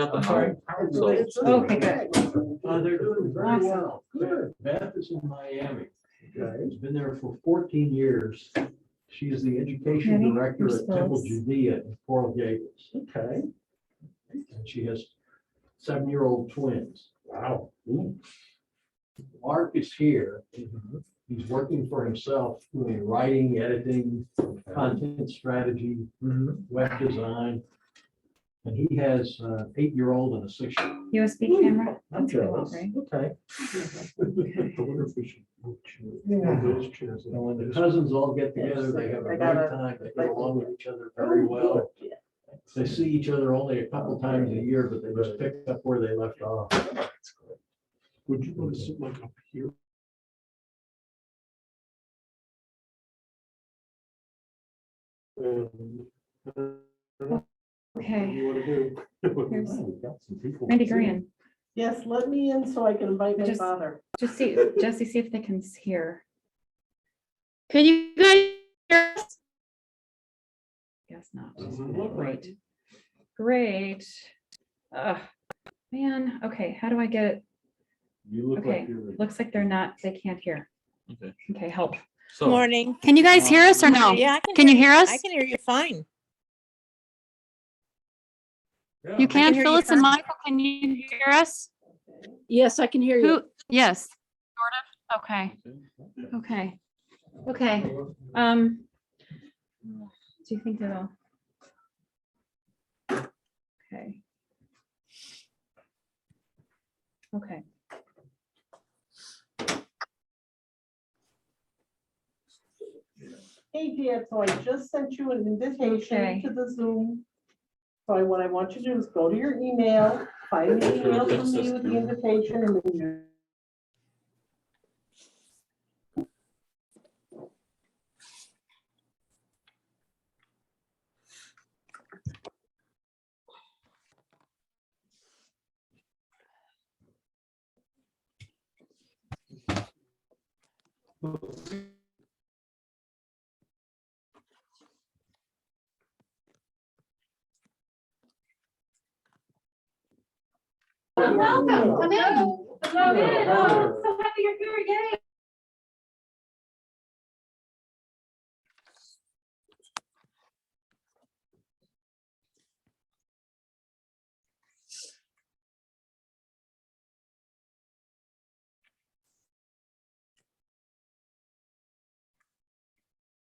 got the I'm sorry. phone. So Okay, good. They're doing very Awesome. well. Good. Beth is in Miami. Okay. She's been there for 14 years. She is the education Ready? director You're at Temple supposed. Judea in Coral Gables. Okay. And she has 7-year-old twins. Wow. Mark is here. He's working for himself, doing writing, editing, content strategy, web design. And he has an 8-year-old and a 6-year-old. USB camera. I'm That's gonna jealous. work, right? Okay. I wonder if we should move chairs. Yeah. Those chairs. And when the cousins all get together, they have a great time. They get along with each other very well. They see each other only a couple times a year, but they just pick up where they left off. Would you want to sit like up here? What Okay, do you want to do? here's We've got some people. Randy Grand. Yes, let me in so I can invite my Just- father. Just see, Jesse, see if they can hear. Can you guys hear us? Guess not. Doesn't look right. Great. Great. Man, okay, how do I get it? You look Okay, like you're. looks like they're not, they can't hear. Okay. Okay, help. So Morning. Can you guys hear us or no? Yeah, Can you hear us? I can hear you fine. You I can, can hear you Phyllis and fine. Michael, can you hear us? Yes, I can hear you. Who? Yes. Sort of. Okay. Okay. Okay. Do you think that'll? Okay. Okay. Hey, Dad, so I just sent you an invitation Okay. to the Zoom. So what I want you to do is go to your email, find the email from me with the invitation, and then you. Welcome. Come in. Come in. Oh, so happy you're here. Yay.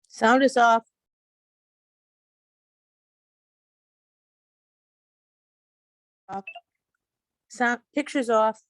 Sound is off. Sound, pictures off.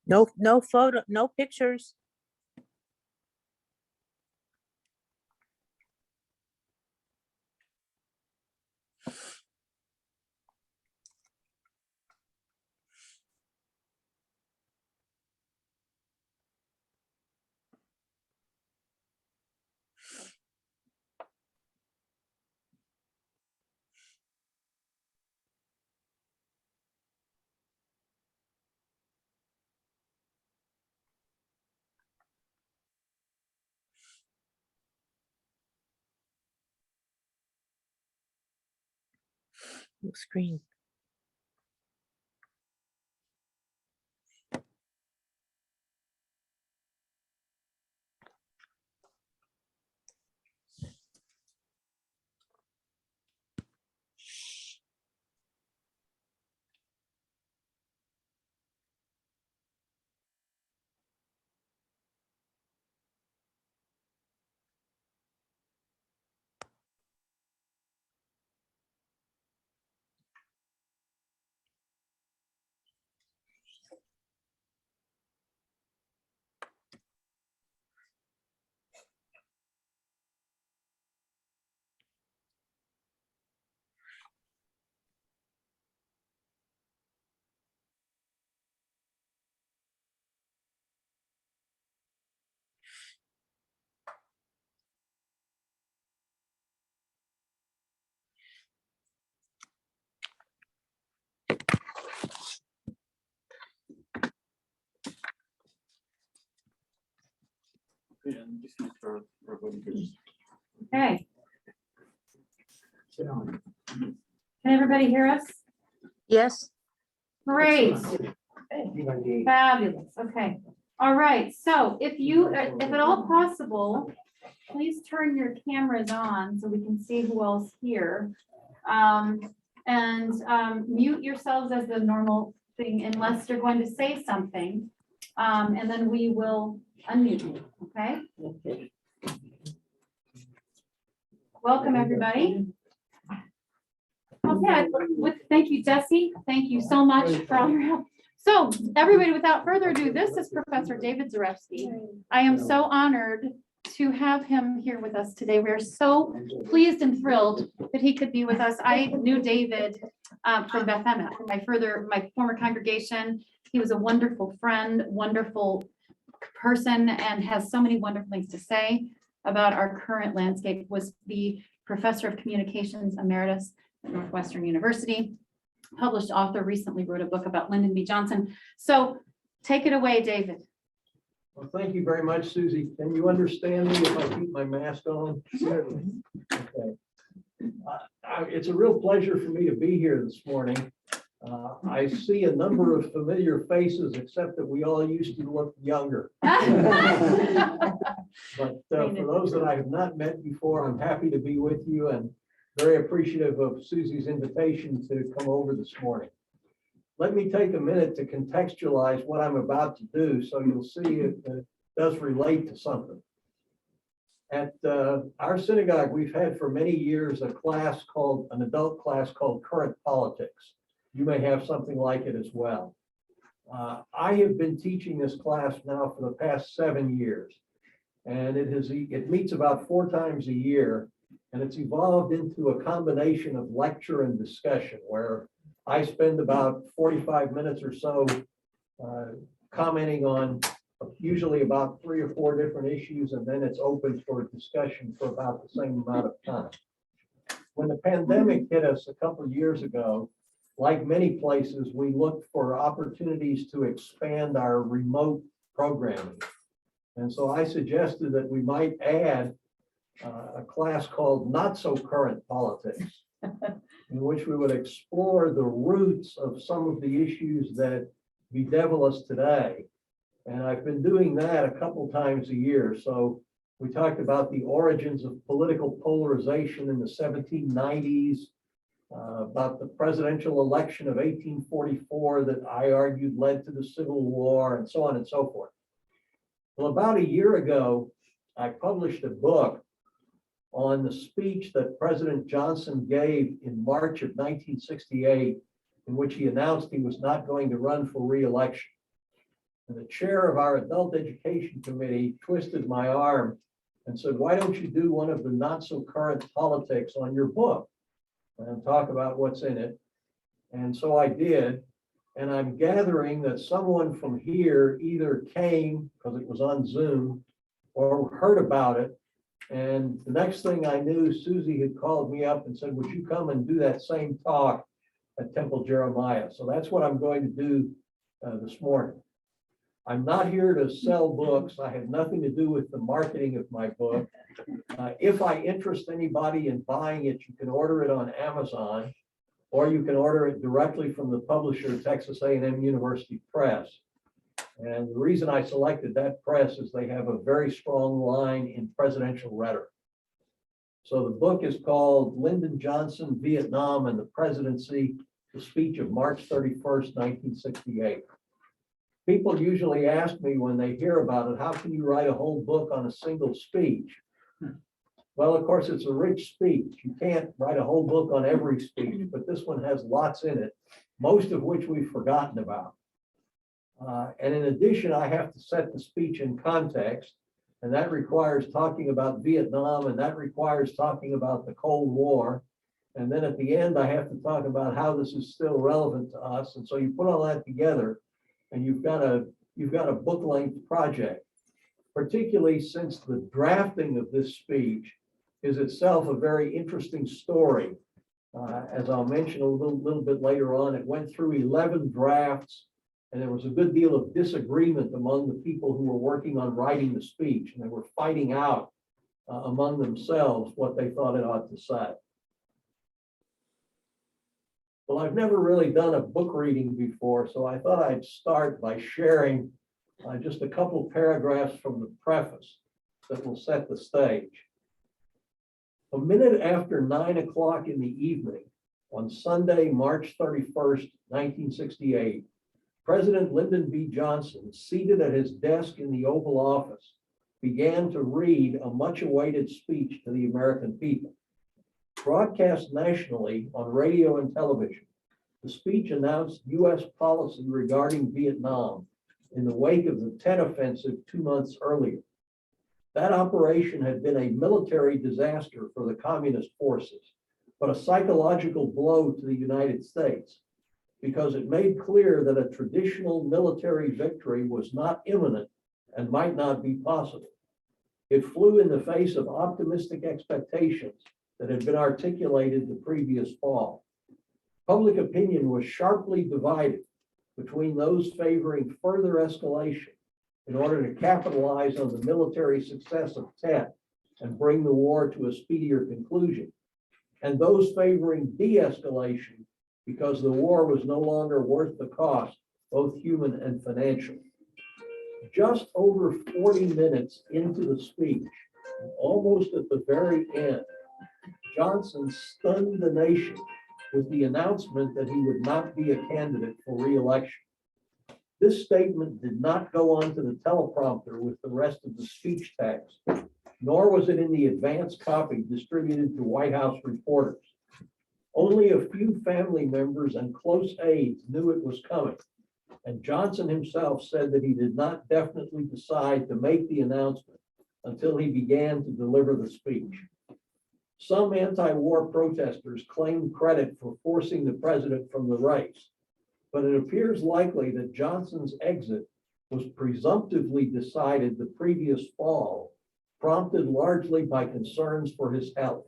No, no photo, no pictures. Screen. Okay. Can everybody hear us? Yes, Great. Fabulous. Okay. All right. So if at all possible, please turn your cameras on so we can see who else here. And mute yourselves as the normal thing unless you're going to say something. And then we will unmute you. Okay. Okay. Welcome, everybody. Okay, thank you, Jesse. Thank you so much for all your help. So, everybody, without further ado, this is Professor David Zarefsky. I am so honored to have him here with us today. We are so pleased and thrilled that he could be with us. I knew David from Beth Emmet, from my former congregation. He was a wonderful friend, wonderful person, and has so many wonderful things to say about our current landscape. Was the professor of communications emeritus at Northwestern University, published author, recently wrote a book about Lyndon B. Johnson. So take it away, David. Well, thank you very much, Susie. Can you understand me if I keep my mask on? Certainly. Okay. It's a real pleasure for me to be here this morning. I see a number of familiar faces, except that we all used to look younger. But for those that I have not met before, I'm happy to be with you and very appreciative of Susie's invitation to come over this morning. Let me take a minute to contextualize what I'm about to do so you'll see it does relate to something. At our synagogue, we've had for many years an adult class called Current Politics. You may have something like it as well. I have been teaching this class now for the past 7 years, and it meets about 4 times a year, and it's evolved into a combination of lecture and discussion where I spend about 45 minutes or so commenting on usually about 3 or 4 different issues, and then it's open for discussion for about the same amount of time. When the pandemic hit us a couple of years ago, like many places, we looked for opportunities to expand our remote programming. And so I suggested that we might add a class called Not So Current Politics, in which we would explore the roots of some of the issues that bedevil us today. And I've been doing that a couple times a year. So we talked about the origins of political polarization in the 1790s, about the presidential election of 1844 that I argued led to the Civil War, and so on and so forth. Well, about a year ago, I published a book on the speech that President Johnson gave in March of 1968, in which he announced he was not going to run for re-election. And the chair of our adult education committee twisted my arm and said, why don't you do one of the not so current politics on your book and talk about what's in it? And so I did. And I'm gathering that someone from here either came, because it was on Zoom, or heard about it. And the next thing I knew, Susie had called me up and said, would you come and do that same talk at Temple Jeremiah? So that's what I'm going to do this morning. I'm not here to sell books. I have nothing to do with the marketing of my book. If I interest anybody in buying it, you can order it on Amazon. or you can order it directly from the publisher, Texas A&M University Press. And the reason I selected that press is they have a very strong line in presidential rhetoric. So the book is called Lyndon Johnson, Vietnam and the Presidency, the Speech of March 31st, 1968. People usually ask me when they hear about it, how can you write a whole book on a single speech? Well, of course, it's a rich speech. You can't write a whole book on every speech, but this one has lots in it, most of which we've forgotten about. And in addition, I have to set the speech in context, and that requires talking about Vietnam, and that requires talking about the Cold War. And then at the end, I have to talk about how this is still relevant to us. And so you put all that together, and you've got a book-length project, particularly since the drafting of this speech is itself a very interesting story. As I'll mention a little bit later on, it went through 11 drafts, and there was a good deal of disagreement among the people who were working on writing the speech, and they were fighting out among themselves what they thought it ought to say. Well, I've never really done a book reading before, so I thought I'd start by sharing just a couple paragraphs from the preface that will set the stage. A minute after 9 o'clock in the evening on Sunday, March 31st, 1968, President Lyndon B. Johnson, seated at his desk in the Oval Office, began to read a much-awaited speech to the American people. Broadcast nationally on radio and television, the speech announced U.S. policy regarding Vietnam in the wake of the Tet Offensive 2 months earlier. That operation had been a military disaster for the communist forces, but a psychological blow to the United States, because it made clear that a traditional military victory was not imminent and might not be possible. It flew in the face of optimistic expectations that had been articulated the previous fall. Public opinion was sharply divided between those favoring further escalation in order to capitalize on the military success of Tet and bring the war to a speedier conclusion, and those favoring de-escalation because the war was no longer worth the cost, both human and financial. Just over 40 minutes into the speech, almost at the very end, Johnson stunned the nation with the announcement that he would not be a candidate for re-election. This statement did not go onto the teleprompter with the rest of the speech text, nor was it in the advance copy distributed to White House reporters. Only a few family members and close aides knew it was coming, and Johnson himself said that he did not definitely decide to make the announcement until he began to deliver the speech. Some anti-war protesters claimed credit for forcing the president from the race, but it appears likely that Johnson's exit was presumptively decided the previous fall, prompted largely by concerns for his health.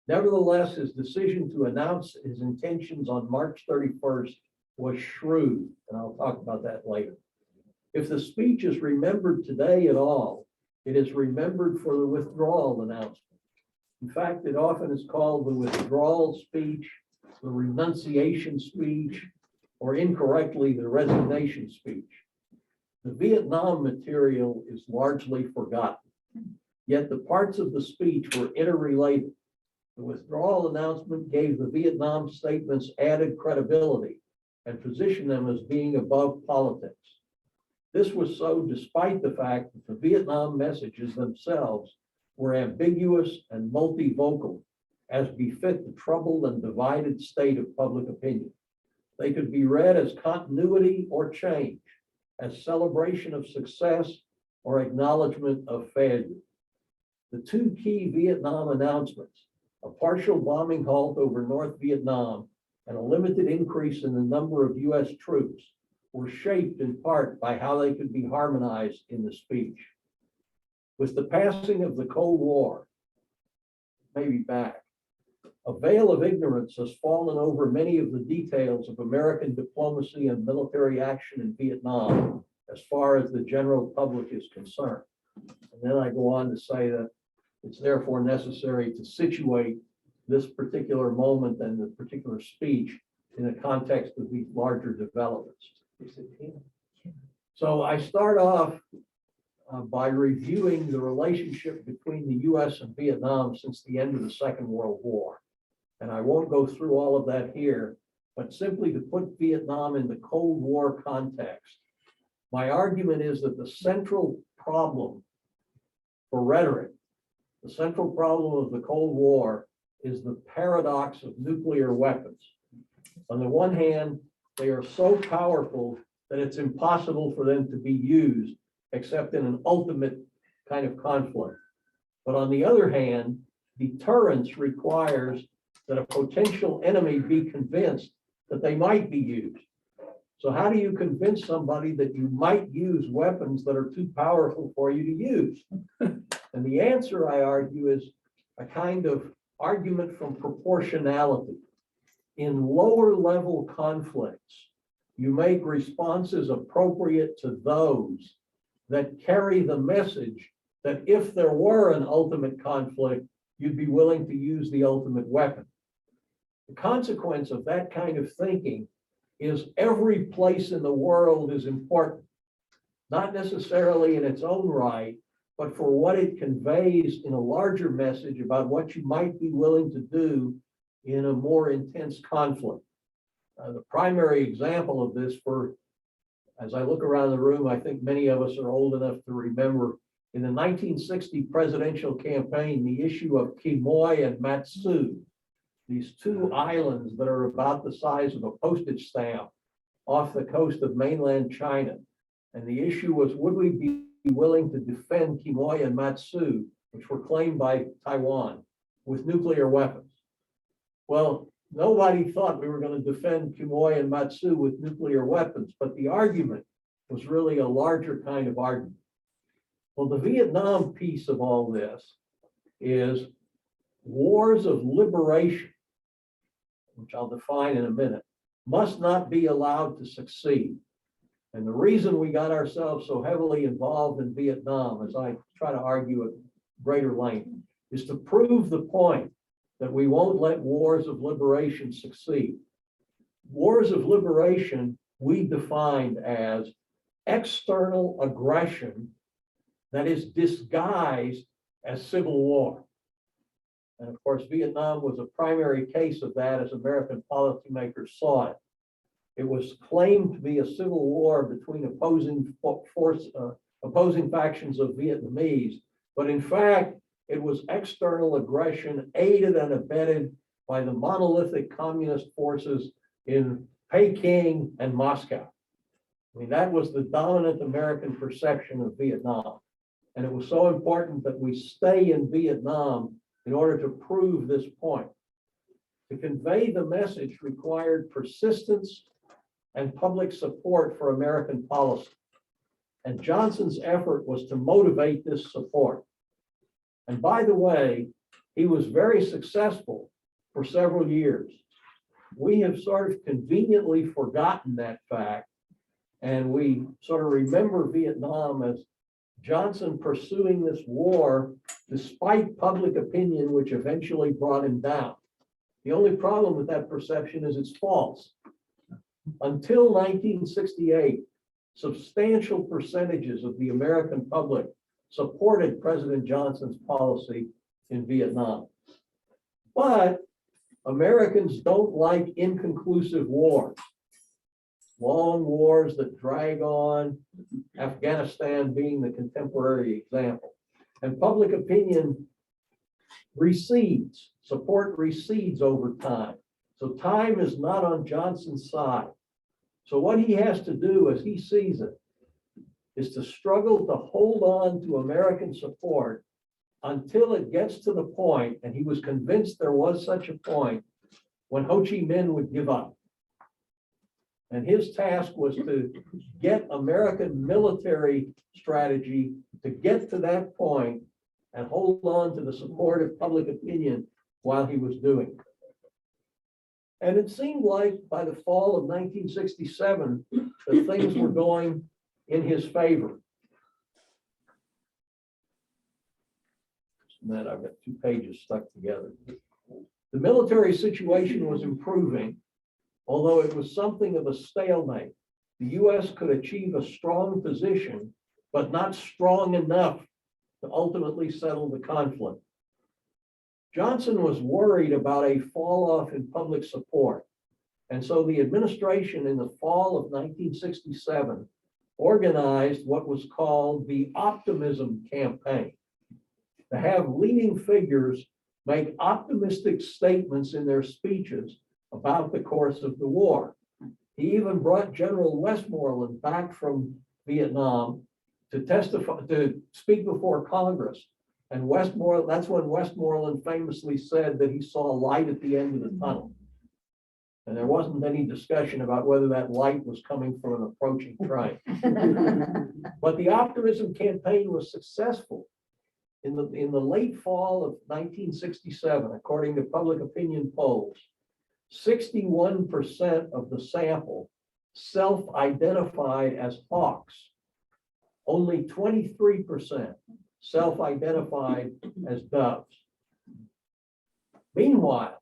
Nevertheless, his decision to announce his intentions on March 31st was shrewd, and I'll talk about that later. If the speech is remembered today at all, it is remembered for the withdrawal announcement. In fact, it often is called the withdrawal speech, the renunciation speech, or incorrectly, the resignation speech. The Vietnam material is largely forgotten, yet the parts of the speech were interrelated. The withdrawal announcement gave the Vietnam statements added credibility and positioned them as being above politics. This was so despite the fact that the Vietnam messages themselves were ambiguous and multivocal, as befit the troubled and divided state of public opinion. They could be read as continuity or change, as celebration of success or acknowledgement of failure. The two key Vietnam announcements, a partial bombing halt over North Vietnam and a limited increase in the number of U.S. troops, were shaped in part by how they could be harmonized in the speech. With the passing of the Cold War, maybe back, a veil of ignorance has fallen over many of the details of American diplomacy and military action in Vietnam as far as the general public is concerned. And then I go on to say that it's therefore necessary to situate this particular moment and the particular speech in the context of these larger developments. So I start off by reviewing the relationship between the US and Vietnam since the end of the Second World War. And I won't go through all of that here, but simply to put Vietnam in the Cold War context. My argument is that the central problem for rhetoric, the central problem of the Cold War is the paradox of nuclear weapons. On the one hand, they are so powerful that it's impossible for them to be used except in an ultimate kind of conflict. But on the other hand, deterrence requires that a potential enemy be convinced that they might be used. So how do you convince somebody that you might use weapons that are too powerful for you to use? And the answer, I argue, is a kind of argument from proportionality. In lower level conflicts, you make responses appropriate to those that carry the message that if there were an ultimate conflict, you'd be willing to use the ultimate weapon. The consequence of that kind of thinking is every place in the world is important, not necessarily in its own right, but for what it conveys in a larger message about what you might be willing to do in a more intense conflict. The primary example of this, as I look around the room, I think many of us are old enough to remember in the 1960 presidential campaign, the issue of Quemoy and Matsu, these two islands that are about the size of a postage stamp off the coast of mainland China. And the issue was, would we be willing to defend Quemoy and Matsu, which were claimed by Taiwan, with nuclear weapons? Well, nobody thought we were going to defend Quemoy and Matsu with nuclear weapons, but the argument was really a larger kind of argument. Well, the Vietnam piece of all this is wars of liberation, which I'll define in a minute, must not be allowed to succeed. And the reason we got ourselves so heavily involved in Vietnam, as I try to argue at greater length, is to prove the point that we won't let wars of liberation succeed. Wars of liberation we defined as external aggression that is disguised as civil war. And of course, Vietnam was a primary case of that as American policymakers saw it. It was claimed to be a civil war between opposing factions of Vietnamese, but in fact, it was external aggression aided and abetted by the monolithic communist forces in Peking and Moscow. I mean, that was the dominant American perception of Vietnam. And it was so important that we stay in Vietnam in order to prove this point. To convey the message required persistence and public support for American policy. And Johnson's effort was to motivate this support. And by the way, he was very successful for several years. We have sort of conveniently forgotten that fact, and we sort of remember Vietnam as Johnson pursuing this war despite public opinion, which eventually brought him down. The only problem with that perception is it's false. Until 1968, substantial percentages of the American public supported President Johnson's policy in Vietnam. But Americans don't like inconclusive wars. Long wars that drag on, Afghanistan being the contemporary example. And public opinion recedes, support recedes over time. So time is not on Johnson's side. So what he has to do, as he sees it, is to struggle to hold on to American support until it gets to the point, and he was convinced there was such a point, when Ho Chi Minh would give up. And his task was to get American military strategy to get to that point and hold on to the support of public opinion while he was doing it. And it seemed like by the fall of 1967, that things were going in his favor. And then I've got two pages stuck together. The military situation was improving, although it was something of a stalemate. The US could achieve a strong position, but not strong enough to ultimately settle the conflict. Johnson was worried about a fall off in public support. And so the administration in the fall of 1967 organized what was called the Optimism Campaign, to have leading figures make optimistic statements in their speeches about the course of the war. He even brought General Westmoreland back from Vietnam to testify, to speak before Congress. And Westmoreland, that's when Westmoreland famously said that he saw a light at the end of the tunnel. And there wasn't any discussion about whether that light was coming from an approaching train. But the Optimism Campaign was successful. In the late fall of 1967, according to public opinion polls, 61% of the sample self-identified as hawks. Only 23% self-identified as doves. Meanwhile,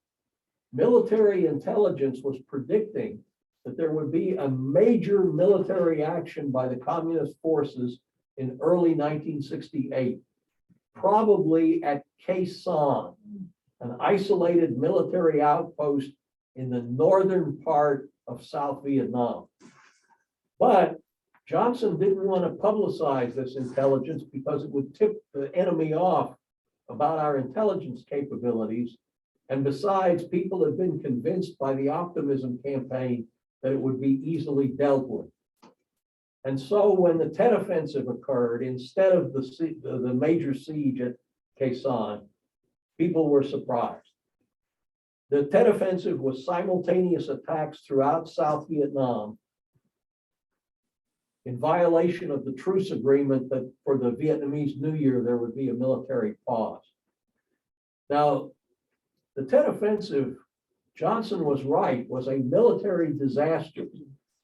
military intelligence was predicting that there would be a major military action by the communist forces in early 1968, probably at Khe Sanh, an isolated military outpost in the northern part of South Vietnam. But Johnson didn't want to publicize this intelligence because it would tip the enemy off about our intelligence capabilities. And besides, people had been convinced by the Optimism Campaign that it would be easily dealt with. And so when the Tet Offensive occurred, instead of the major siege at Khe Sanh, people were surprised. The Tet Offensive was simultaneous attacks throughout South Vietnam in violation of the truce agreement that for the Vietnamese New Year, there would be a military pause. Now, the Tet Offensive, Johnson was right, was a military disaster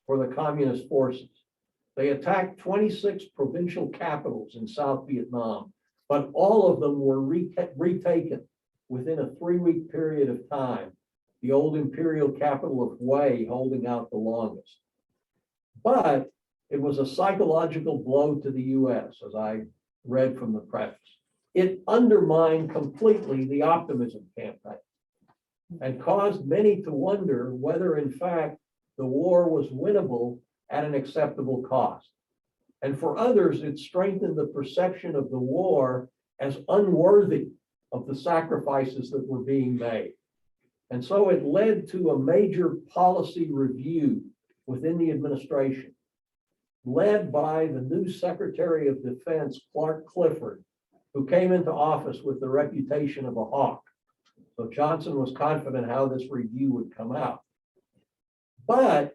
for the communist forces. They attacked 26 provincial capitals in South Vietnam, but all of them were retaken within a 3-week period of time, the old imperial capital of Hue holding out the longest. But it was a psychological blow to the US, as I read from the preface. It undermined completely the Optimism Campaign and caused many to wonder whether, in fact, the war was winnable at an acceptable cost. And for others, it strengthened the perception of the war as unworthy of the sacrifices that were being made. And so it led to a major policy review within the administration, led by the new Secretary of Defense, Clark Clifford, who came into office with the reputation of a hawk. So Johnson was confident how this review would come out. But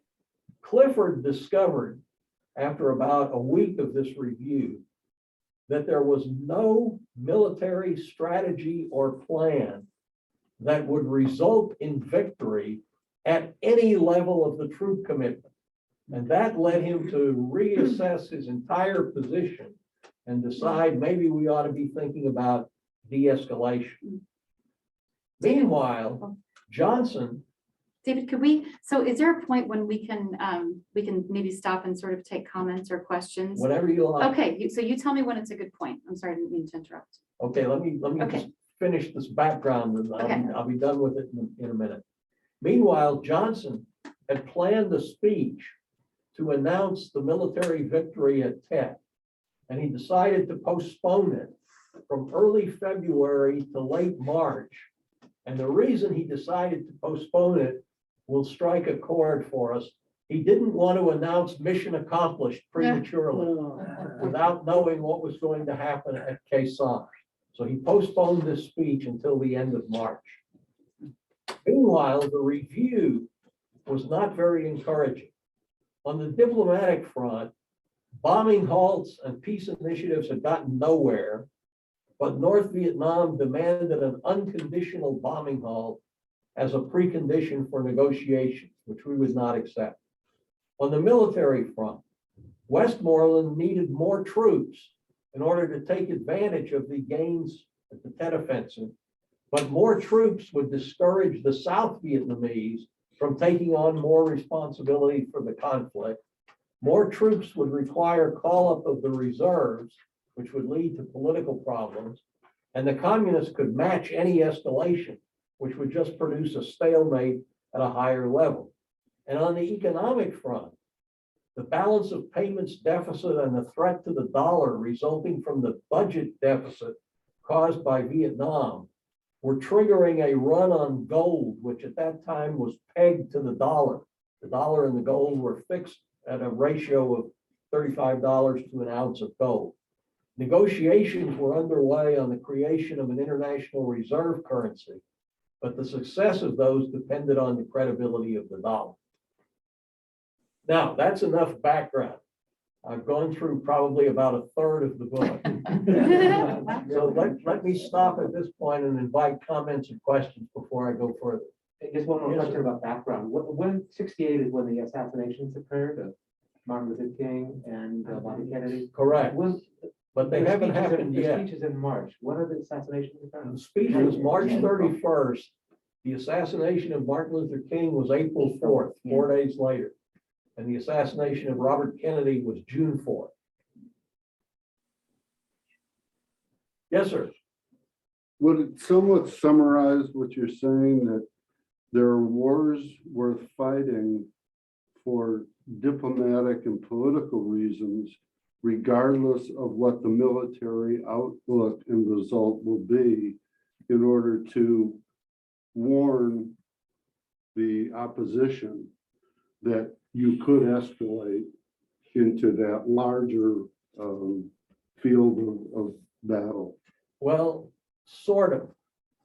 Clifford discovered, after about a week of this review, that there was no military strategy or plan that would result in victory at any level of the troop commitment. And that led him to reassess his entire position and decide maybe we ought to be thinking about de-escalation. Meanwhile, Johnson. David, could we, so is there a point when we can maybe stop and sort of take comments or questions? Whatever you like. Okay, so you tell me when it's a good point. I'm sorry, I didn't mean to interrupt. Okay, let me Okay. just finish this background and Okay. I'll be done with it in a minute. Meanwhile, Johnson had planned a speech to announce the military victory at Tet, and he decided to postpone it from early February to late March. And the reason he decided to postpone it will strike a chord for us. He didn't want to announce mission accomplished prematurely without knowing what was going to happen at Khe Sanh. So he postponed this speech until the end of March. Meanwhile, the review was not very encouraging. On the diplomatic front, bombing halts and peace initiatives had gotten nowhere, but North Vietnam demanded an unconditional bombing halt as a precondition for negotiations, which we would not accept. On the military front, Westmoreland needed more troops in order to take advantage of the gains at the Tet Offensive But more troops would discourage the South Vietnamese from taking on more responsibility for the conflict. More troops would require call-up of the reserves, which would lead to political problems. And the communists could match any escalation, which would just produce a stalemate at a higher level. And on the economic front, the balance of payments deficit and the threat to the dollar resulting from the budget deficit caused by Vietnam were triggering a run on gold, which at that time was pegged to the dollar. The dollar and the gold were fixed at a ratio of $35 to an ounce of gold. Negotiations were underway on the creation of an international reserve currency, but the success of those depended on the credibility of the dollar. Now, that's enough background. I've gone through probably about a third of the book. So let me stop at this point and invite comments and questions before I go further. Just one more Yes, question sir. about background. When 68 is when the assassinations occurred of Martin Luther King and Bobby Kennedy? Correct, When, but they the haven't speeches in- happened the yet. speeches in March, when are the assassinations The occurred? speech was March 31st. The assassination of Martin Luther King was April 4th, 4 days later. And the assassination of Robert Kennedy was June 4th. Yes, sir. Would it somewhat summarize what you're saying, that there are wars worth fighting for diplomatic and political reasons, regardless of what the military outlook and result will be, in order to warn the opposition that you could escalate into that larger field of battle? Well, sort of.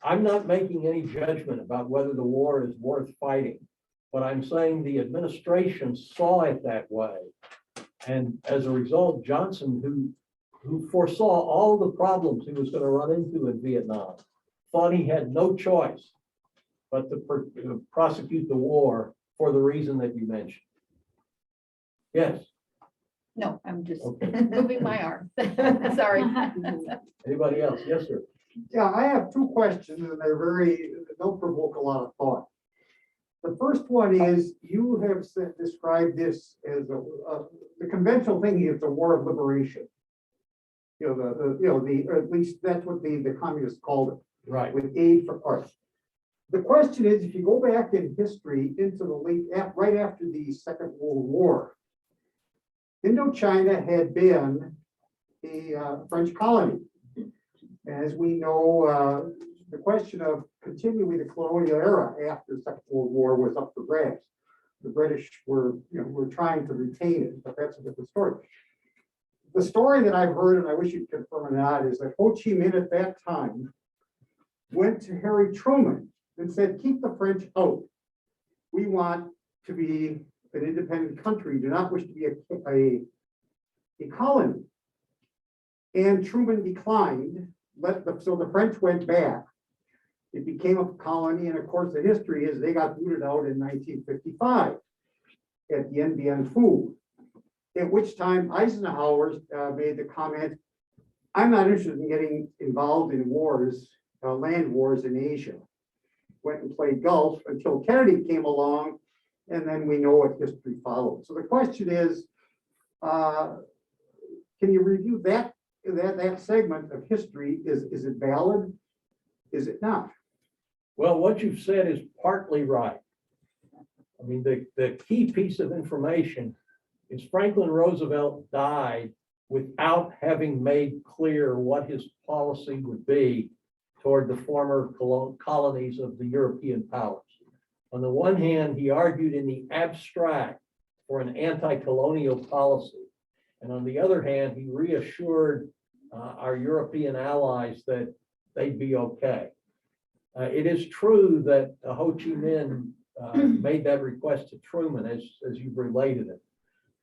I'm not making any judgment about whether the war is worth fighting, but I'm saying the administration saw it that way. And as a result, Johnson, who foresaw all the problems he was going to run into in Vietnam, thought he had no choice but to prosecute the war for the reason that you mentioned. Yes, No, I'm just okay. moving my arm. Sorry. Anybody else? Yes, sir. Yeah, I have two questions and they'll provoke a lot of thought. The first one is, you have described this as the conventional thinking is a war of liberation. Or at least that's what the communists called it, Right. with aid for arts. The question is, if you go back in history into right after the Second World War, Indochina had been a French colony. As we know, the question of continuing the colonial era after the Second World War was up for grabs. The British were trying to retain it, but that's a different story. The story that I've heard, and I wish you'd confirm or not, is that Ho Chi Minh at that time went to Harry Truman and said, keep the French out. We want to be an independent country, do not wish to be a colony. And Truman declined. So the French went back. It became a colony, and of course, the history is they got booted out in 1955 at the Dien Bien Phu, at which time Eisenhower made the comment, I'm not interested in getting involved in wars, land wars in Asia. Went and played golf until Kennedy came along, and then we know what history followed. So the question is, can you review that segment of history? Is it valid? Is it not? Well, what you've said is partly right. I mean, the key piece of information is Franklin Roosevelt died without having made clear what his policy would be toward the former colonies of the European powers. On the one hand, he argued in the abstract for an anti-colonial policy. And on the other hand, he reassured our European allies that they'd be okay. It is true that Ho Chi Minh made that request to Truman, as you've related it.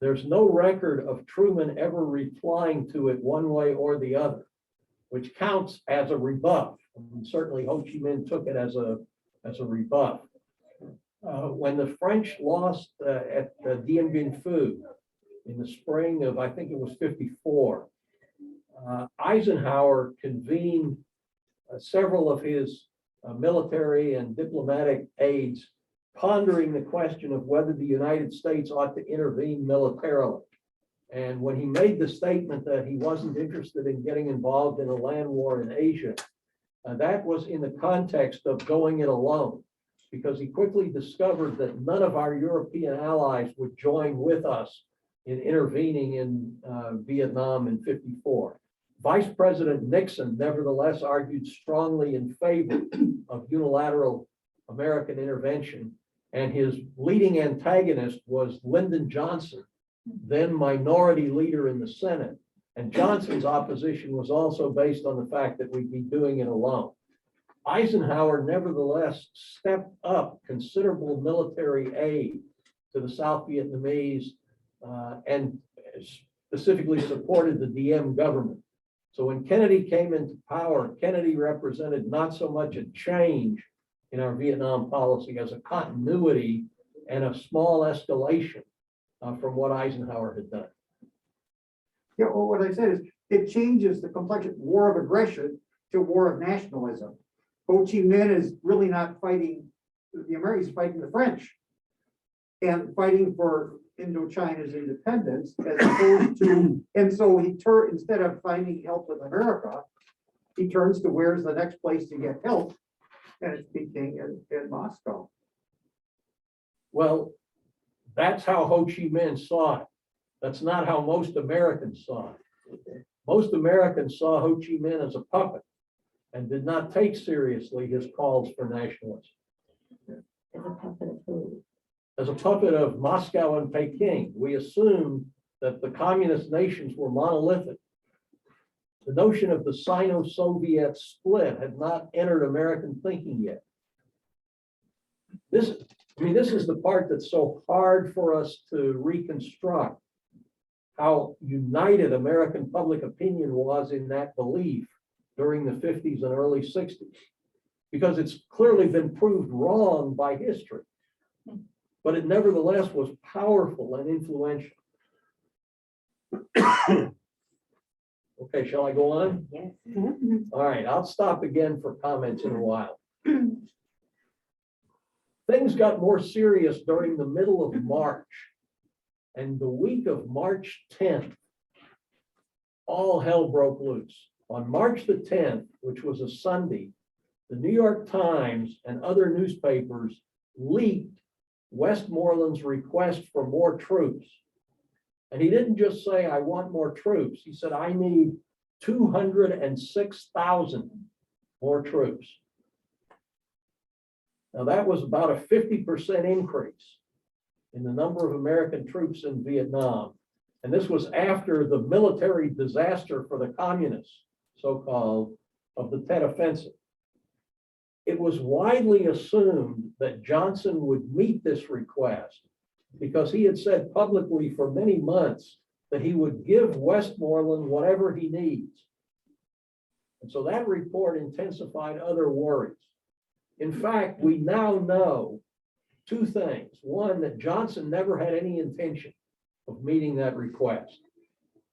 There's no record of Truman ever replying to it one way or the other, which counts as a rebuff. And certainly Ho Chi Minh took it as a rebuff. When the French lost at Dien Bien Phu in the spring of, I think it was 54, Eisenhower convened several of his military and diplomatic aides, pondering the question of whether the United States ought to intervene militarily. And when he made the statement that he wasn't interested in getting involved in a land war in Asia, that was in the context of going it alone, because he quickly discovered that none of our European allies would join with us in intervening in Vietnam in '54. Vice President Nixon nevertheless argued strongly in favor of unilateral American intervention, and his leading antagonist was Lyndon Johnson, then minority leader in the Senate. And Johnson's opposition was also based on the fact that we'd be doing it alone. Eisenhower nevertheless stepped up considerable military aid to the South Vietnamese and specifically supported the Diem government. So when Kennedy came into power, Kennedy represented not so much a change in our Vietnam policy as a continuity and a small escalation from what Eisenhower had done. Yeah, well, what I said is, it changes the complexion, war of aggression to war of nationalism. Ho Chi Minh is really not fighting the Americans, fighting the French. And fighting for Indochina's independence as opposed to, and so instead of finding help with America, he turns to where's the next place to get help, and it's Peking and Moscow. Well, that's how Ho Chi Minh saw it. That's not how most Americans saw it. Most Americans saw Ho Chi Minh as a puppet and did not take seriously his calls for nationalism. As a puppet of who? As a puppet of Moscow and Peking. We assumed that the communist nations were monolithic. The notion of the Sino-Soviet split had not entered American thinking yet. This is the part that's so hard for us to reconstruct, how united American public opinion was in that belief during the 50s and early 60s, because it's clearly been proved wrong by history, but it nevertheless was powerful and influential. Okay, shall I go on? Yes. All right, I'll stop again for comments in a while. Things got more serious during the middle of March, and the week of March 10th, all hell broke loose. On March the 10th, which was a Sunday, the New York Times and other newspapers leaked Westmoreland's request for more troops. And he didn't just say, I want more troops. He said, I need 206,000 more troops. Now that was about a 50% increase in the number of American troops in Vietnam. And this was after the military disaster for the communists, so-called, of the Tet Offensive. It was widely assumed that Johnson would meet this request because he had said publicly for many months that he would give Westmoreland whatever he needs. And so that report intensified other worries. In fact, we now know two things. One, that Johnson never had any intention of meeting that request.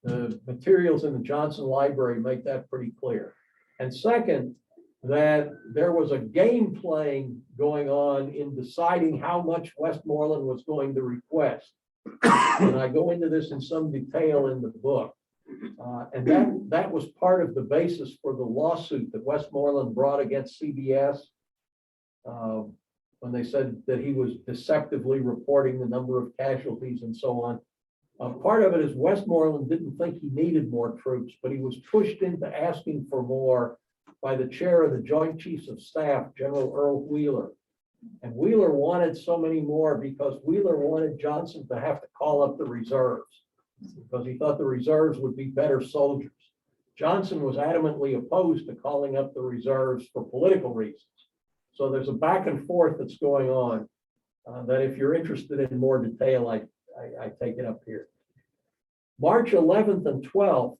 The materials in the Johnson Library make that pretty clear. And second, that there was a game playing going on in deciding how much Westmoreland was going to request. And I go into this in some detail in the book. And that was part of the basis for the lawsuit that Westmoreland brought against CBS when they said that he was deceptively reporting the number of casualties and so on. Part of it is Westmoreland didn't think he needed more troops, but he was pushed into asking for more by the chair of the Joint Chiefs of Staff, General Earl Wheeler. And Wheeler wanted so many more because Wheeler wanted Johnson to have to call up the reserves because he thought the reserves would be better soldiers. Johnson was adamantly opposed to calling up the reserves for political reasons. So there's a back and forth that's going on that if you're interested in more detail, I take it up here. March 11th and 12th,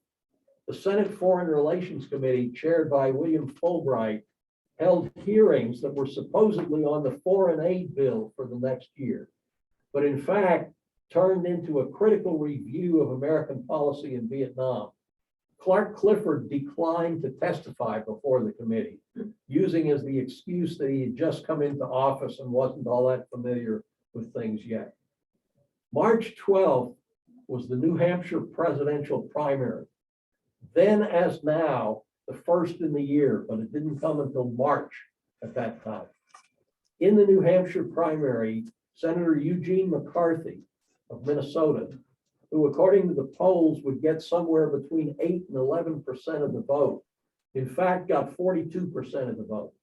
the Senate Foreign Relations Committee, chaired by William Fulbright, held hearings that were supposedly on the foreign aid bill for the next year, but in fact turned into a critical review of American policy in Vietnam. Clark Clifford declined to testify before the committee, using as the excuse that he had just come into office and wasn't all that familiar with things yet. March 12th was the New Hampshire presidential primary. Then as now, the first in the year, but it didn't come until March at that time. In the New Hampshire primary, Senator Eugene McCarthy of Minnesota, who according to the polls would get somewhere between 8 and 11% of the vote, in fact got 42% of the vote.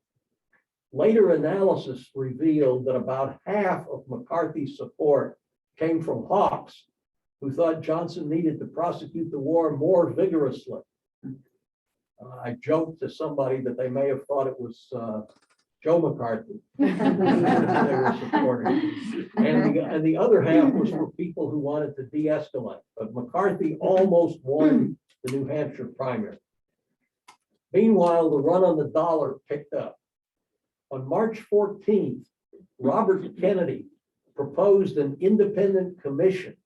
Later analysis revealed that about half of McCarthy's support came from hawks who thought Johnson needed to prosecute the war more vigorously. I joked to somebody that they may have thought it was Joe McCarthy they were supporting. And the other half was for people who wanted to de-escalate. But McCarthy almost won the New Hampshire primary. Meanwhile, the run on the dollar picked up. On March 14th, Robert Kennedy proposed an independent commission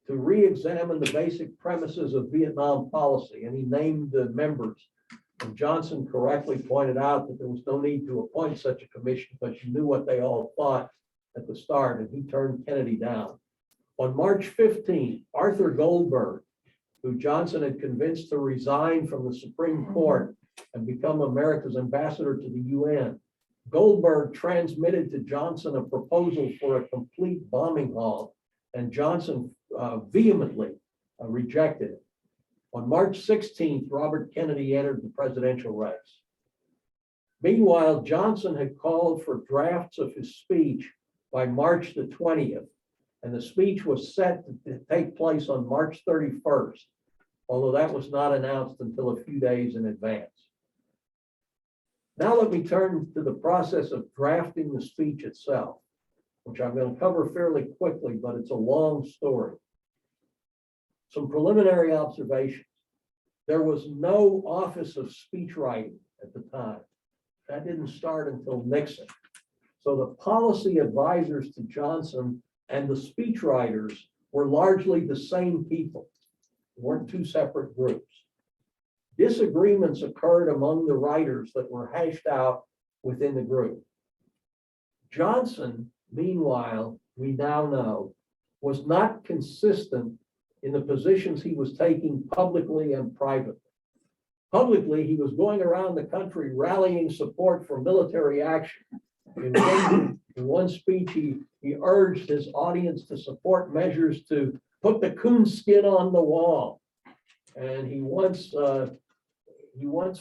to re-examine the basic premises of Vietnam policy, and he named the members. And Johnson correctly pointed out that there was no need to appoint such a commission, but you knew what they all thought at the start, and he turned Kennedy down. On March 15th, Arthur Goldberg, who Johnson had convinced to resign from the Supreme Court and become America's ambassador to the UN, Goldberg transmitted to Johnson a proposal for a complete bombing halt, and Johnson vehemently rejected it. On March 16th, Robert Kennedy entered the presidential race. Meanwhile, Johnson had called for drafts of his speech by March the 20th, and the speech was set to take place on March 31st, although that was not announced until a few days in advance. Now let me turn to the process of drafting the speech itself, which I'm going to cover fairly quickly, but it's a long story. Some preliminary observations. There was no office of speech writing at the time. That didn't start until Nixon. So the policy advisors to Johnson and the speech writers were largely the same people. They weren't two separate groups. Disagreements occurred among the writers that were hashed out within the group. Johnson, meanwhile, we now know, was not consistent in the positions he was taking publicly and privately. Publicly, he was going around the country rallying support for military action. In one speech, he urged his audience to support measures to put the coonskin on the wall. And he once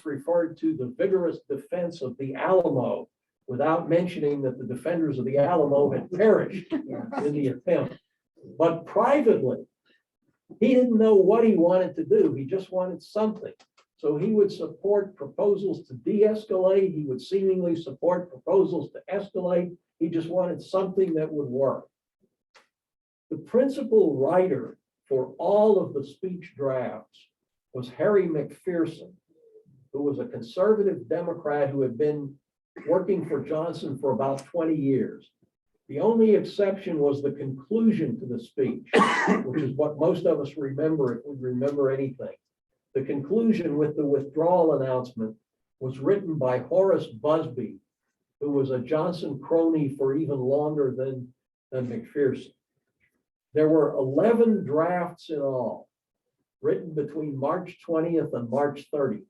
referred to the vigorous defense of the Alamo without mentioning that the defenders of the Alamo had perished in the attempt. But privately, he didn't know what he wanted to do. He just wanted something. So he would support proposals to de-escalate. He would seemingly support proposals to escalate. He just wanted something that would work. The principal writer for all of the speech drafts was Harry McPherson, who was a conservative Democrat who had been working for Johnson for about 20 years. The only exception was the conclusion to the speech, which is what most of us remember if we remember anything. The conclusion with the withdrawal announcement was written by Boris Busby, who was a Johnson crony for even longer than McPherson. There were 11 drafts in all, written between March 20th and March 30th.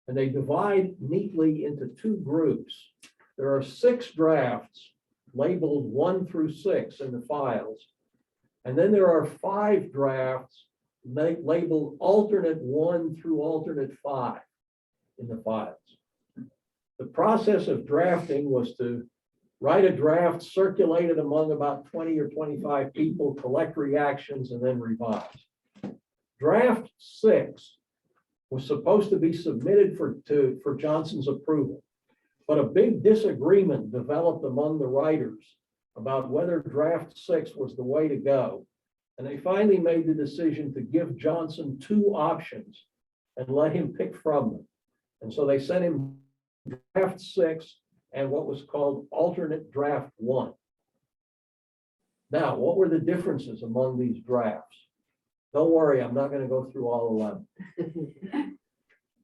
And they divide neatly into two groups. There are 6 drafts labeled 1 through 6 in the files. And then there are 5 drafts labeled alternate 1 through alternate 5 in the files. The process of drafting was to write a draft, circulate it among about 20 or 25 people, collect reactions, and then revise. Draft 6 was supposed to be submitted for Johnson's approval. But a big disagreement developed among the writers about whether draft 6 was the way to go. And they finally made the decision to give Johnson 2 options and let him pick from them. And so they sent him draft 6 and what was called alternate draft 1. Now, what were the differences among these drafts? Don't worry, I'm not going to go through all 11.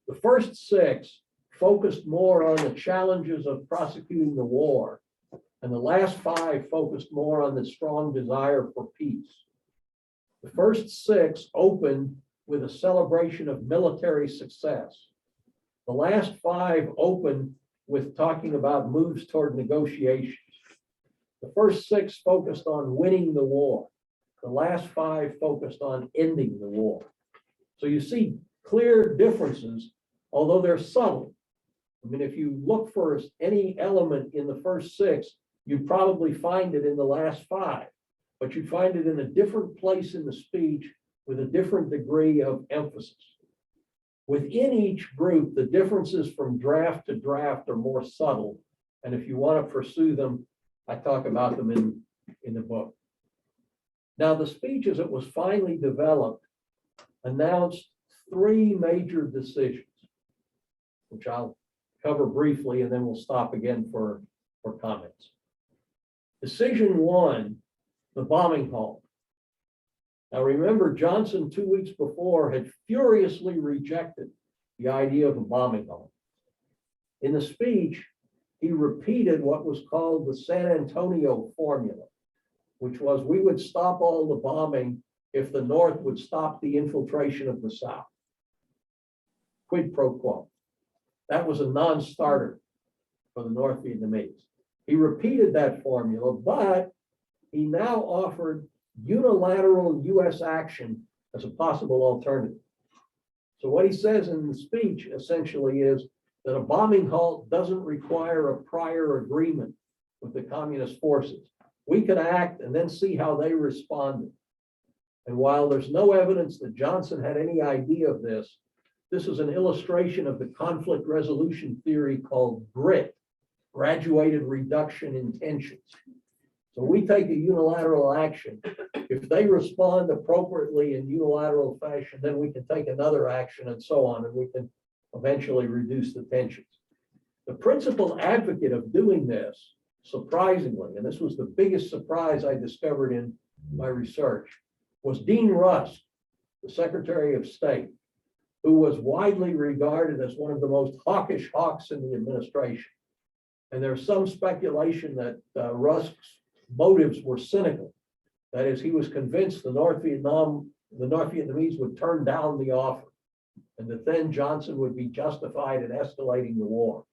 The first 6 focused more on the challenges of prosecuting the war, and the last 5 focused more on the strong desire for peace. The first 6 opened with a celebration of military success. The last 5 opened with talking about moves toward negotiations. The first 6 focused on winning the war. The last 5 focused on ending the war. So you see clear differences, although they're subtle. I mean, if you look for any element in the first 6, you'd probably find it in the last 5, but you'd find it in a different place in the speech with a different degree of emphasis. Within each group, the differences from draft to draft are more subtle. And if you want to pursue them, I talk about them in the book. Now, the speech, as it was finally developed, announced 3 major decisions, which I'll cover briefly, and then we'll stop again for comments. Decision 1, the bombing halt. Now, remember, Johnson 2 weeks before had furiously rejected the idea of a bombing halt. In the speech, he repeated what was called the San Antonio formula, which was we would stop all the bombing if the North would stop the infiltration of the South. Quid pro quo. That was a non-starter for the North Vietnamese. He repeated that formula, but he now offered unilateral U.S. action as a possible alternative. So what he says in the speech essentially is that a bombing halt doesn't require a prior agreement with the communist forces. We could act and then see how they responded. And while there's no evidence that Johnson had any idea of this, this is an illustration of the conflict resolution theory called GRIT, graduated reduction in tensions. So we take a unilateral action. If they respond appropriately in unilateral fashion, then we can take another action and so on, and we can eventually reduce the tensions. The principal advocate of doing this, surprisingly, and this was the biggest surprise I discovered in my research, was Dean Rusk, the Secretary of State, who was widely regarded as one of the most hawkish hawks in the administration. And there's some speculation that Rusk's motives were cynical. That is, he was convinced the North Vietnamese would turn down the offer, and that then Johnson would be justified in escalating the war.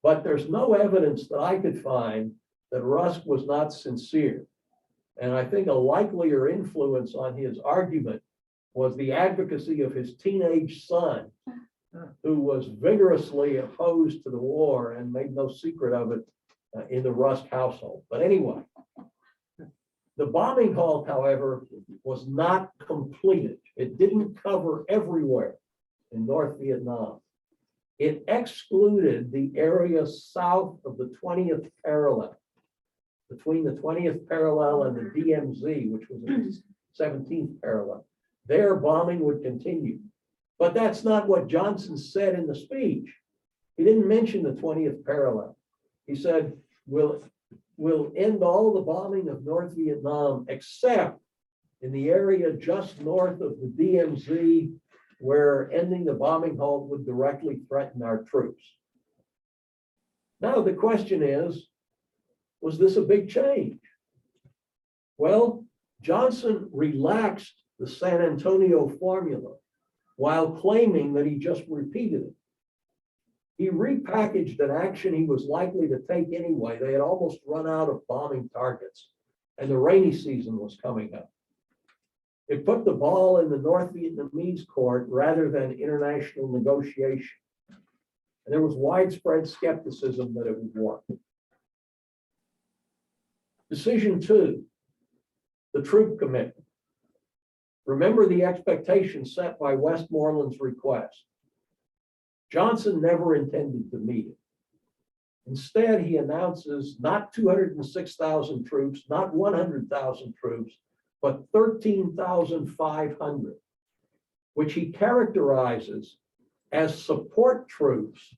But there's no evidence that I could find that Rusk was not sincere. And I think a likelier influence on his argument was the advocacy of his teenage son, who was vigorously opposed to the war and made no secret of it in the Rusk household. But anyway, the bombing halt, however, was not completed. It didn't cover everywhere in North Vietnam. It excluded the area south of the 20th parallel, between the 20th parallel and the DMZ, which was the 17th parallel. There, bombing would continue. But that's not what Johnson said in the speech. He didn't mention the 20th parallel. He said, we'll end all the bombing of North Vietnam except in the area just north of the DMZ, where ending the bombing halt would directly threaten our troops. Now the question is, was this a big change? Well, Johnson relaxed the San Antonio formula while claiming that he just repeated it. He repackaged an action he was likely to take anyway. They had almost run out of bombing targets, and the rainy season was coming up. It put the ball in the North Vietnamese court rather than international negotiation. And there was widespread skepticism that it would work. Decision 2, the troop commitment. Remember the expectation set by Westmoreland's request. Johnson never intended to meet it. Instead, he announces not 206,000 troops, not 100,000 troops, but 13,500, which he characterizes as support troops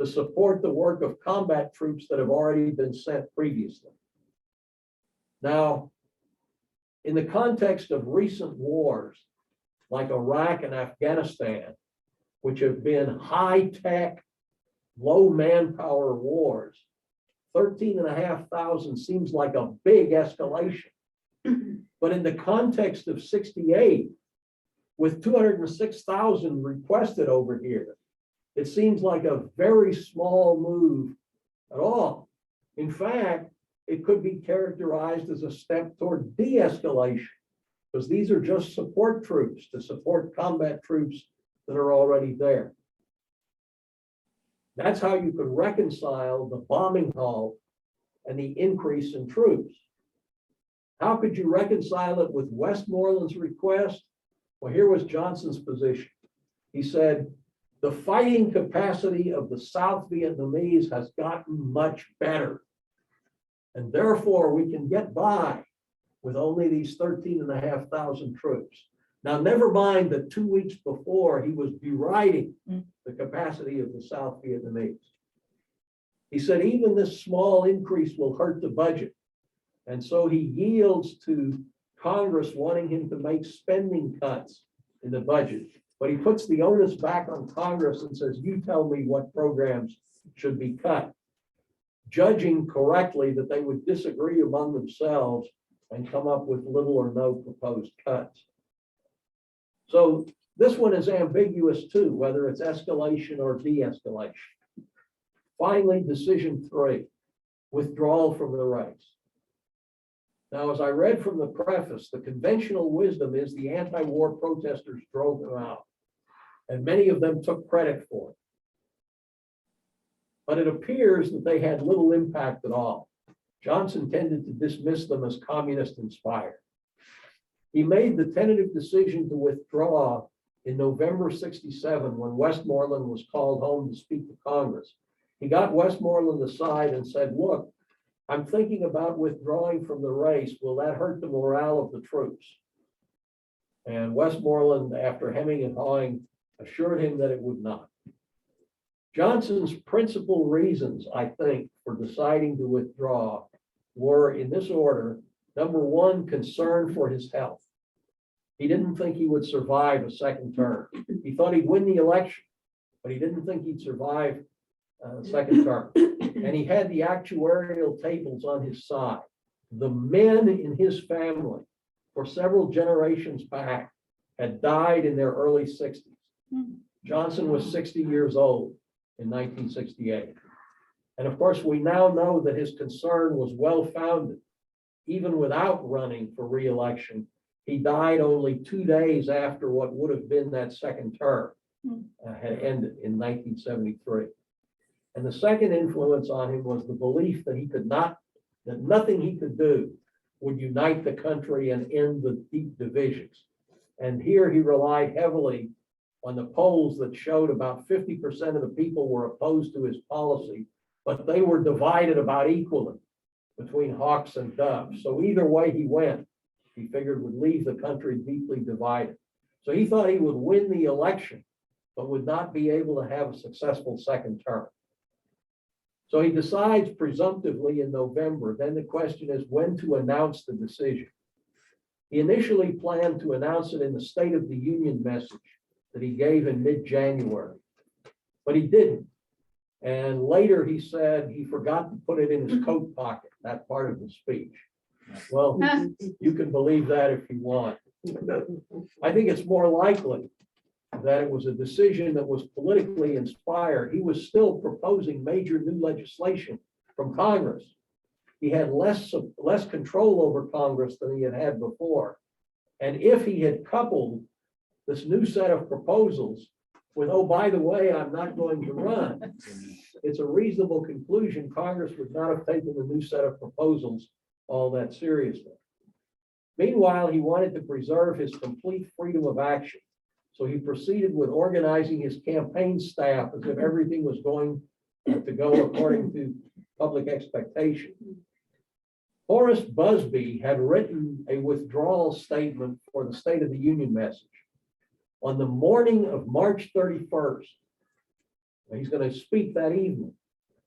to support the work of combat troops that have already been sent previously. Now, in the context of recent wars, like Iraq and Afghanistan, which have been high-tech, low manpower wars, 13,500 seems like a big escalation. But in the context of 68, with 206,000 requested over here, it seems like a very small move at all. In fact, it could be characterized as a step toward de-escalation, because these are just support troops to support combat troops that are already there. That's how you could reconcile the bombing halt and the increase in troops. How could you reconcile it with Westmoreland's request? Well, here was Johnson's position. He said, the fighting capacity of the South Vietnamese has gotten much better. And therefore, we can get by with only these 13,500 troops. Now, never mind that 2 weeks before, he was deriding the capacity of the South Vietnamese. He said, even this small increase will hurt the budget. And so he yields to Congress wanting him to make spending cuts in the budget. But he puts the onus back on Congress and says, you tell me what programs should be cut, judging correctly that they would disagree among themselves and come up with little or no proposed cuts. So this one is ambiguous too, whether it's escalation or de-escalation. Finally, decision 3, withdrawal from the race. Now, as I read from the preface, the conventional wisdom is the anti-war protesters drove him out, and many of them took credit for it. But it appears that they had little impact at all. Johnson tended to dismiss them as communist inspired. He made the tentative decision to withdraw in November 67 when Westmoreland was called home to speak to Congress. He got Westmoreland aside and said, look, I'm thinking about withdrawing from the race. Will that hurt the morale of the troops? And Westmoreland, after hemming and hawing, assured him that it would not. Johnson's principal reasons, I think, for deciding to withdraw were in this order. Number 1, concern for his health. He didn't think he would survive a second term. He thought he'd win the election, but he didn't think he'd survive a second term. And he had the actuarial tables on his side. The men in his family for several generations back had died in their early 60s. Johnson was 60 years old in 1968. And of course, we now know that his concern was well-founded. Even without running for re-election, he died only 2 days after what would have been that second term had ended in 1973. And the second influence on him was the belief that that nothing he could do would unite the country and end the deep divisions. And here he relied heavily on the polls that showed about 50% of the people were opposed to his policy, but they were divided about equally between hawks and doves. So either way he went, he figured would leave the country deeply divided. So he thought he would win the election, but would not be able to have a successful second term. So he decides presumptively in November. Then the question is when to announce the decision. He initially planned to announce it in the State of the Union message that he gave in mid-January, but he didn't. And later he said he forgot to put it in his coat pocket, that part of the speech. Well, you can believe that if you want. I think it's more likely that it was a decision that was politically inspired. He was still proposing major new legislation from Congress. He had less control over Congress than he had had before. And if he had coupled this new set of proposals with, oh, by the way, I'm not going to run, it's a reasonable conclusion Congress would not have taken the new set of proposals all that seriously. Meanwhile, he wanted to preserve his complete freedom of action. So he proceeded with organizing his campaign staff as if everything was going to go according to public expectation. Boris Busby had written a withdrawal statement for the State of the Union message. On the morning of March 31st, he's going to speak that evening.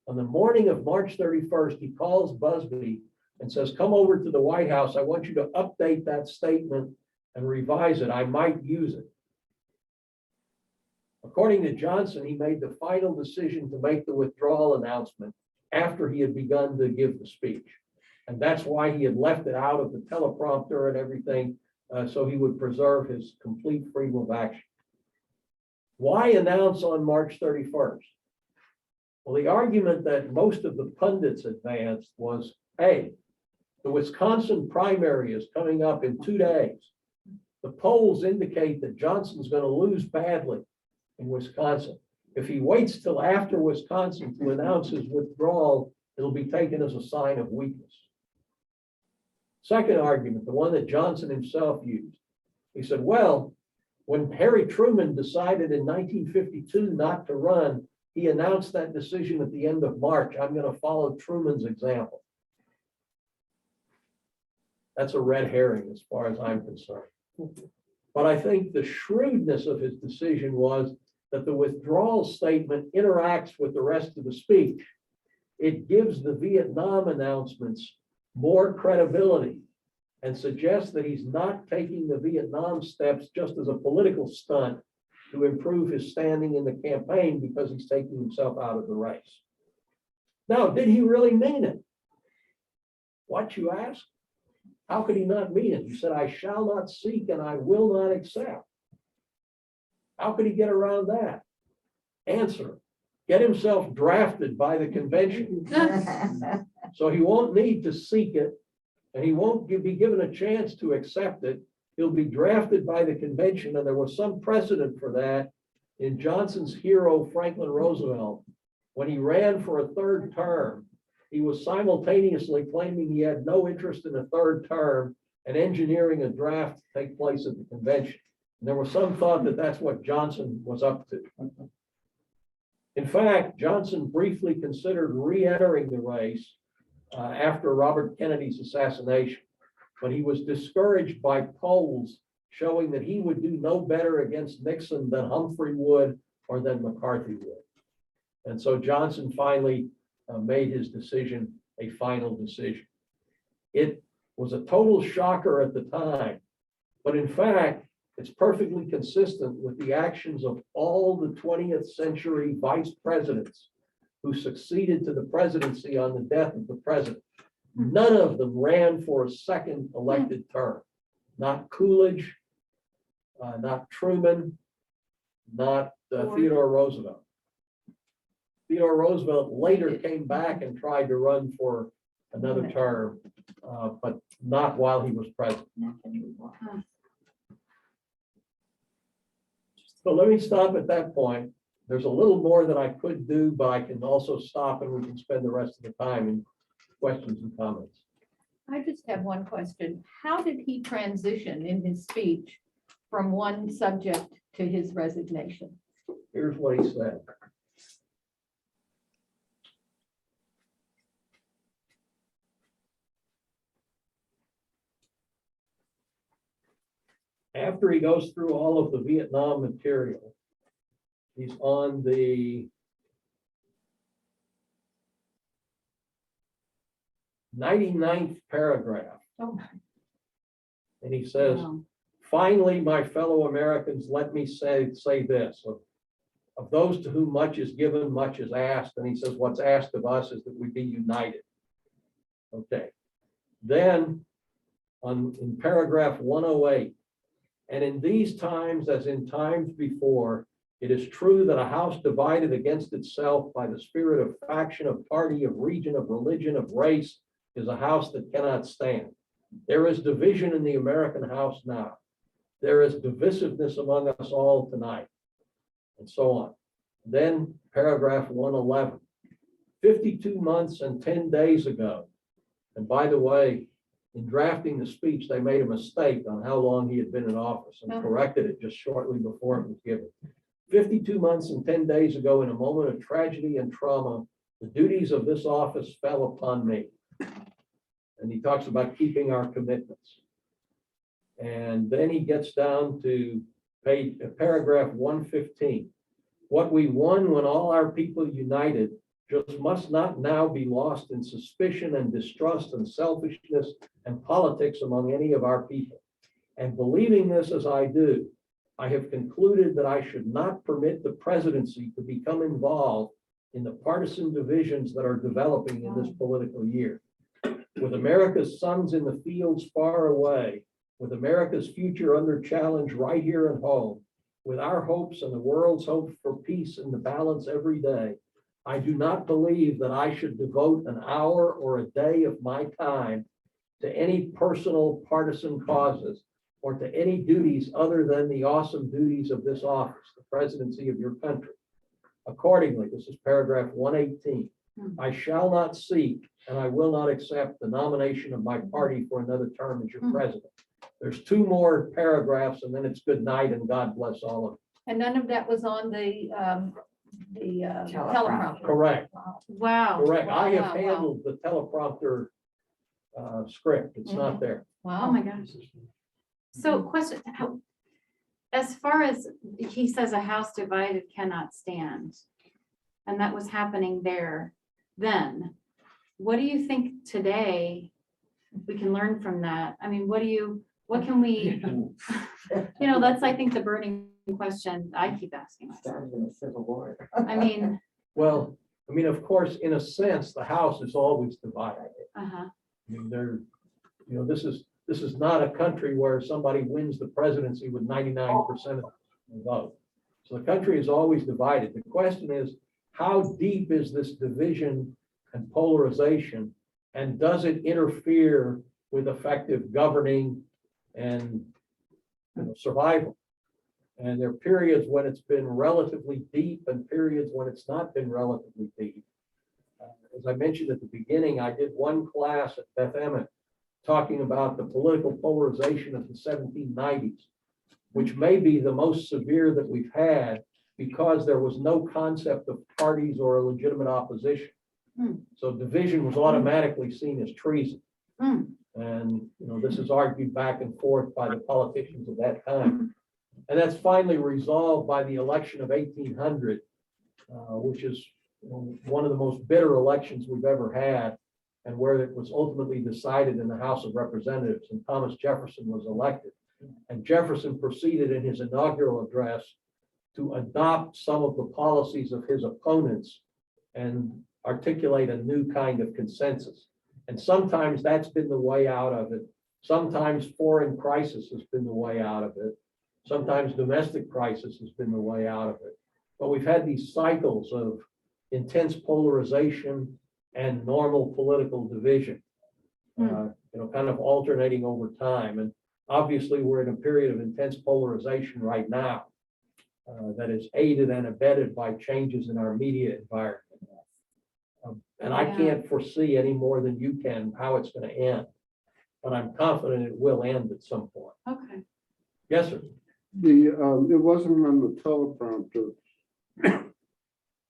On the morning of March 31st, he calls Busby and says, come over to the White House. I want you to update that statement and revise it. I might use it. According to Johnson, he made the final decision to make the withdrawal announcement after he had begun to give the speech. And that's why he had left it out of the teleprompter and everything, so he would preserve his complete freedom of action. Why announce on March 31st? Well, the argument that most of the pundits advanced was, hey, the Wisconsin primary is coming up in 2 days. The polls indicate that Johnson's going to lose badly in Wisconsin. If he waits till after Wisconsin to announce his withdrawal, it'll be taken as a sign of weakness. Second argument, the one that Johnson himself used. He said, well, when Harry Truman decided in 1952 not to run, he announced that decision at the end of March. I'm going to follow Truman's example. That's a red herring as far as I'm concerned. But I think the shrewdness of his decision was that the withdrawal statement interacts with the rest of the speech. It gives the Vietnam announcements more credibility and suggests that he's not taking the Vietnam steps just as a political stunt to improve his standing in the campaign because he's taking himself out of the race. Now, did he really mean it? What, you ask? How could he not mean it? He said, I shall not seek and I will not accept. How could he get around that? Answer, get himself drafted by the convention. So he won't need to seek it and he won't be given a chance to accept it. He'll be drafted by the convention, and there was some precedent for that in Johnson's hero, Franklin Roosevelt. When he ran for a third term, he was simultaneously claiming he had no interest in a third term and engineering a draft to take place at the convention. And there was some thought that that's what Johnson was up to. In fact, Johnson briefly considered re-entering the race after Robert Kennedy's assassination, but he was discouraged by polls showing that he would do no better against Nixon than Humphrey would or than McCarthy would. And so Johnson finally made his decision a final decision. It was a total shocker at the time, but in fact, it's perfectly consistent with the actions of all the 20th century vice presidents who succeeded to the presidency on the death of the president. None of them ran for a second elected term. Not Coolidge, not Truman, not Theodore Roosevelt. Theodore Roosevelt later came back and tried to run for another term, but not while he was president. So let me stop at that point. There's a little more that I could do, but I can also stop and we can spend the rest of the time in questions and comments. I just have one question. How did he transition in his speech from one subject to his resignation? Here's what he said. After he goes through all of the Vietnam material, he's on the 99th paragraph. Oh. And he says, finally, my fellow Americans, let me say this. Of those to whom much is given, much is asked. And he says, what's asked of us is that we be united. Okay. Then in paragraph 108, and in these times, as in times before, it is true that a house divided against itself by the spirit of faction, of party, of region, of religion, of race, is a house that cannot stand. There is division in the American house now. There is divisiveness among us all tonight, and so on. Then paragraph 111, 52 months and 10 days ago. And by the way, in drafting the speech, they made a mistake on how long he had been in office and corrected it just shortly before it was given. 52 months and 10 days ago, in a moment of tragedy and trauma, the duties of this office fell upon me. And he talks about keeping our commitments. And then he gets down to paragraph 115. What we won when all our people united just must not now be lost in suspicion and distrust and selfishness and politics among any of our people. And believing this as I do, I have concluded that I should not permit the presidency to become involved in the partisan divisions that are developing in this political year. With America's sons in the fields far away, with America's future under challenge right here at home, with our hopes and the world's hope for peace and the balance every day, I do not believe that I should devote an hour or a day of my time to any personal partisan causes or to any duties other than the awesome duties of this office, the presidency of your country. Accordingly, this is paragraph 118. I shall not seek and I will not accept the nomination of my party for another term as your president. There's 2 more paragraphs and then it's good night and God bless all of you. And none of that was on the teleprompter. Correct, Wow. correct. I have Wow. handled the teleprompter script. It's not there. Oh, my gosh. So question, as far as he says a house divided cannot stand, and that was happening there then, what do you think today we can learn from that? I mean, what can we, that's, I think, the burning question I keep asking myself. Started in the Civil War. I mean, Well, of course, in a sense, the House is always divided. uh-huh, I mean, this is not a country where somebody wins the presidency with 99% of the vote. So the country is always divided. The question is, how deep is this division and polarization? And does it interfere with effective governing and survival? And there are periods when it's been relatively deep and periods when it's not been relatively deep. As I mentioned at the beginning, I did one class at Beth Emmett talking about the political polarization of the 1790s, which may be the most severe that we've had because there was no concept of parties or a legitimate opposition. So division was automatically seen as treason. And, this is argued back and forth by the politicians of that time. And that's finally resolved by the election of 1800, which is one of the most bitter elections we've ever had, and where it was ultimately decided in the House of Representatives, and Thomas Jefferson was elected. And Jefferson proceeded in his inaugural address to adopt some of the policies of his opponents and articulate a new kind of consensus. And sometimes that's been the way out of it. Sometimes foreign crisis has been the way out of it. Sometimes domestic crisis has been the way out of it. But we've had these cycles of intense polarization and normal political division, kind of alternating over time. And obviously, we're in a period of intense polarization right now that is aided and abetted by changes in our media environment. And I can't foresee any more than you can how it's going to end, but I'm confident it will end at some point. okay. Yes, sir. It wasn't on the teleprompter.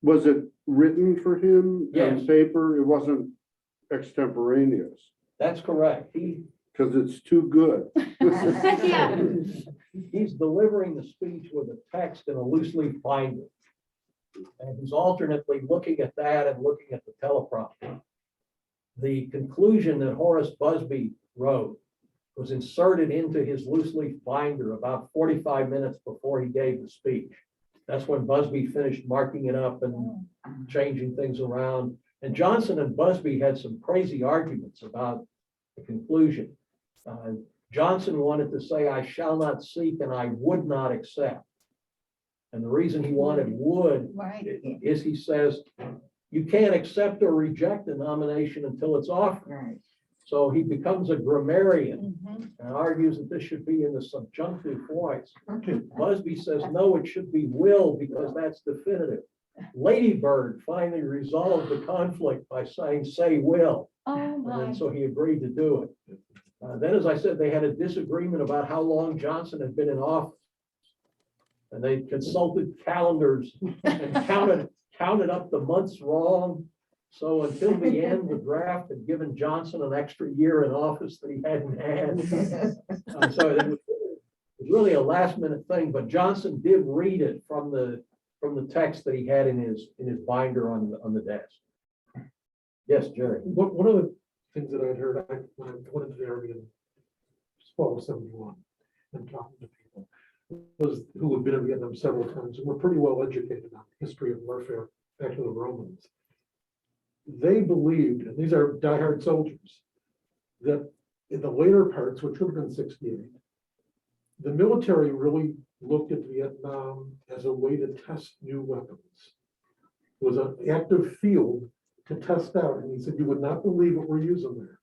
Was it written for him Yes. on paper? It wasn't extemporaneous, That's correct. because it's too good. Yeah. He's delivering the speech with a text in a loose leaf binder. And he's alternately looking at that and looking at the teleprompter. The conclusion that Horace Busby wrote was inserted into his loose leaf binder about 45 minutes before he gave the speech. That's when Busby finished marking it up and changing things around. And Johnson and Busby had some crazy arguments about the conclusion. Johnson wanted to say, I shall not seek and I would not accept. And the reason he wanted would is he says, you can't accept or reject a nomination until it's offered. Right. So he becomes a grammarian and argues that this should be in the subjunctive voice. Busby says, no, it should be will because that's definitive. Lady Bird finally resolved the conflict by saying, say will. Oh, my. And so he agreed to do it. Then, as I said, they had a disagreement about how long Johnson had been in office. And they consulted calendars and counted up the months wrong. So until the end, the draft had given Johnson an extra year in office that he hadn't had. So it was really a last minute thing, but Johnson did read it from the text that he had in his binder on the desk. Yes, Jerry. One of the things that I'd heard when I went into the Army in 1271 and talking to people who have been in Vietnam several times and were pretty well educated on the history of warfare back to the Romans. They believed, and these are diehard soldiers, that in the later parts, which would have been 68, the military really looked at Vietnam as a way to test new weapons. It was an active field to test out, and he said, you would not believe what we're using there.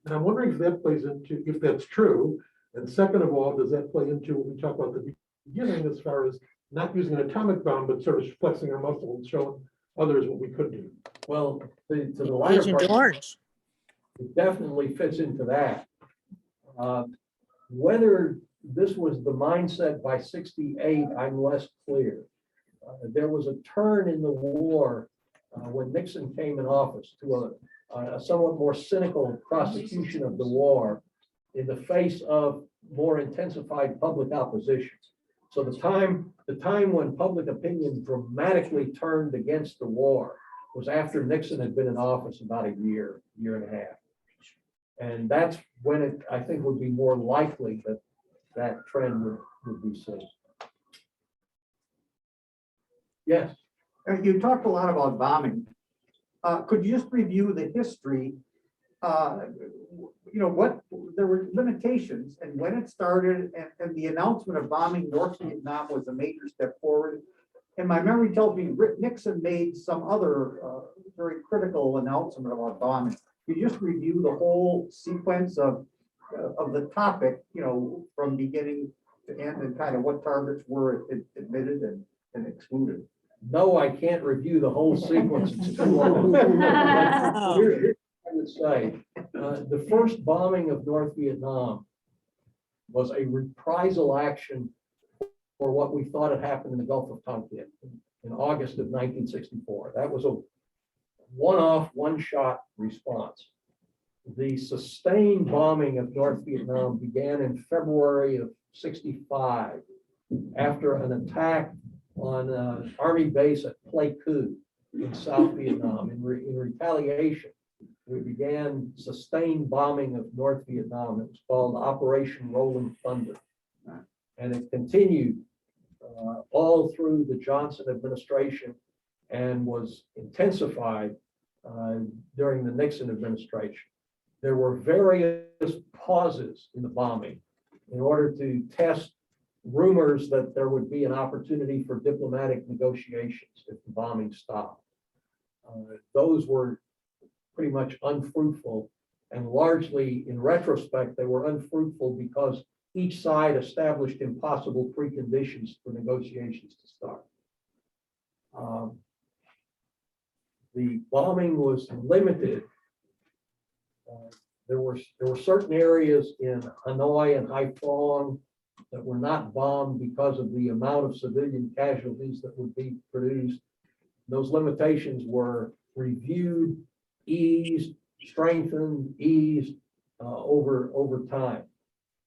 And I'm wondering if that plays into, if that's true, and second of all, does that play into what we talked about at the beginning as far as not using an atomic bomb, but sort of flexing our muscle and showing others what we could do? Well, to the latter Agent part, Orange. it definitely fits into that. Whether this was the mindset by 68, I'm less clear. There was a turn in the war when Nixon came in office to a somewhat more cynical prosecution of the war in the face of more intensified public opposition. So the time when public opinion dramatically turned against the war was after Nixon had been in office about a year and a half. And that's when it, I think, would be more likely that that trend would be seen. Yes. You talked a lot about bombing. Could you just review the history? What there were limitations and when it started, and the announcement of bombing North Vietnam was a major step forward. And my memory tells me Nixon made some other very critical announcement about bombing. You just review the whole sequence of the topic, from beginning to end, and kind of what targets were admitted and excluded. No, I can't review the whole sequence. It's too long. Here, I would say, the first bombing of North Vietnam was a reprisal action for what we thought had happened in the Gulf of Tonkin in August of 1964. That was a one-off, one-shot response. The sustained bombing of North Vietnam began in February of 65 after an attack on an army base at Pleiku in South Vietnam. In retaliation, we began sustained bombing of North Vietnam. It was called Operation Rolling Thunder. And it continued all through the Johnson administration and was intensified during the Nixon administration. There were various pauses in the bombing in order to test rumors that there would be an opportunity for diplomatic negotiations if the bombing stopped. Those were pretty much unfruitful, and largely in retrospect, they were unfruitful because each side established impossible preconditions for negotiations to start. The bombing was limited. There were certain areas in Hanoi and Haiphong that were not bombed because of the amount of civilian casualties that would be produced. Those limitations were reviewed, eased, strengthened, eased over time.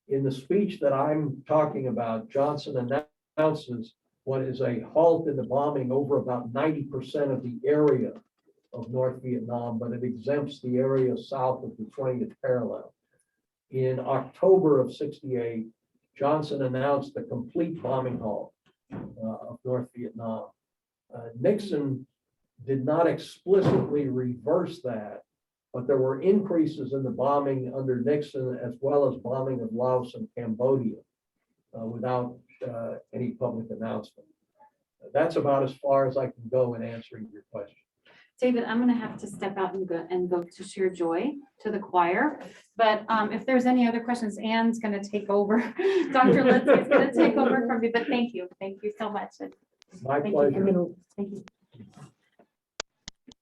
In the speech that I'm talking about, Johnson announces what is a halt in the bombing over about 90% of the area of North Vietnam, but it exempts the area south of the 20th parallel. In October of 68, Johnson announced a complete bombing halt of North Vietnam. Nixon did not explicitly reverse that, but there were increases in the bombing under Nixon, as well as bombing of Laos and Cambodia without any public announcement. That's about as far as I can go in answering your question. David, I'm gonna have to step out and go to share joy to the choir. But if there's any other questions, Anne's gonna take over. Dr. Lindsay is gonna take over from me, but thank you so much. My Thank pleasure. you. Thank you.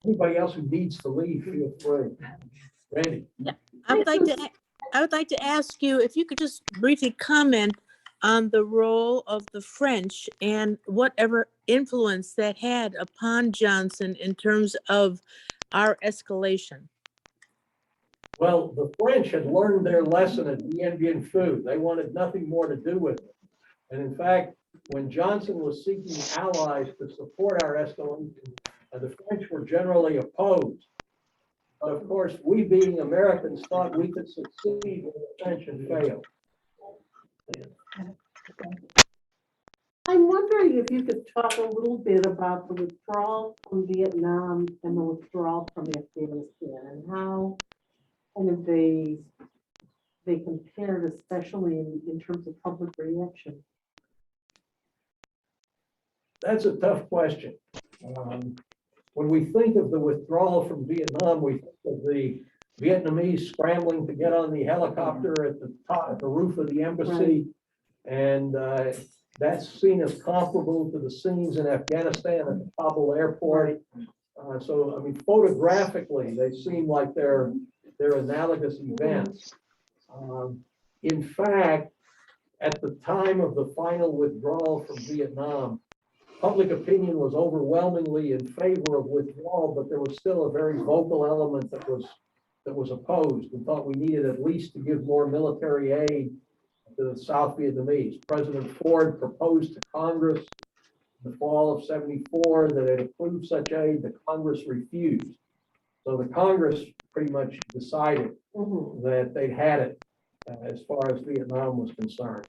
Anybody else who needs to leave, feel free. Randy. I would like to ask you if you could just briefly comment on the role of the French and whatever influence that had upon Johnson in terms of our escalation. Well, the French had learned their lesson at Dien Bien Phu. They wanted nothing more to do with it. And in fact, when Johnson was seeking allies to support our escalation, the French were generally opposed. But of course, we being Americans thought we could succeed when the French had failed. I'm wondering if you could talk a little bit about the withdrawal from Vietnam and the withdrawal from Afghanistan and how kind of they compared, especially in terms of public reaction. That's a tough question. When we think of the withdrawal from Vietnam, we think of the Vietnamese scrambling to get on the helicopter at the top, at the roof of the embassy. And that's seen as comparable to the scenes in Afghanistan at the Kabul airport. So, I mean, photographically, they seem like they're analogous events. In fact, at the time of the final withdrawal from Vietnam, public opinion was overwhelmingly in favor of withdrawal, but there was still a very vocal element that was opposed and thought we needed at least to give more military aid to the South Vietnamese. President Ford proposed to Congress in the fall of '74 that it approved such aid. The Congress refused. So the Congress pretty much decided that they had it as far as Vietnam was concerned.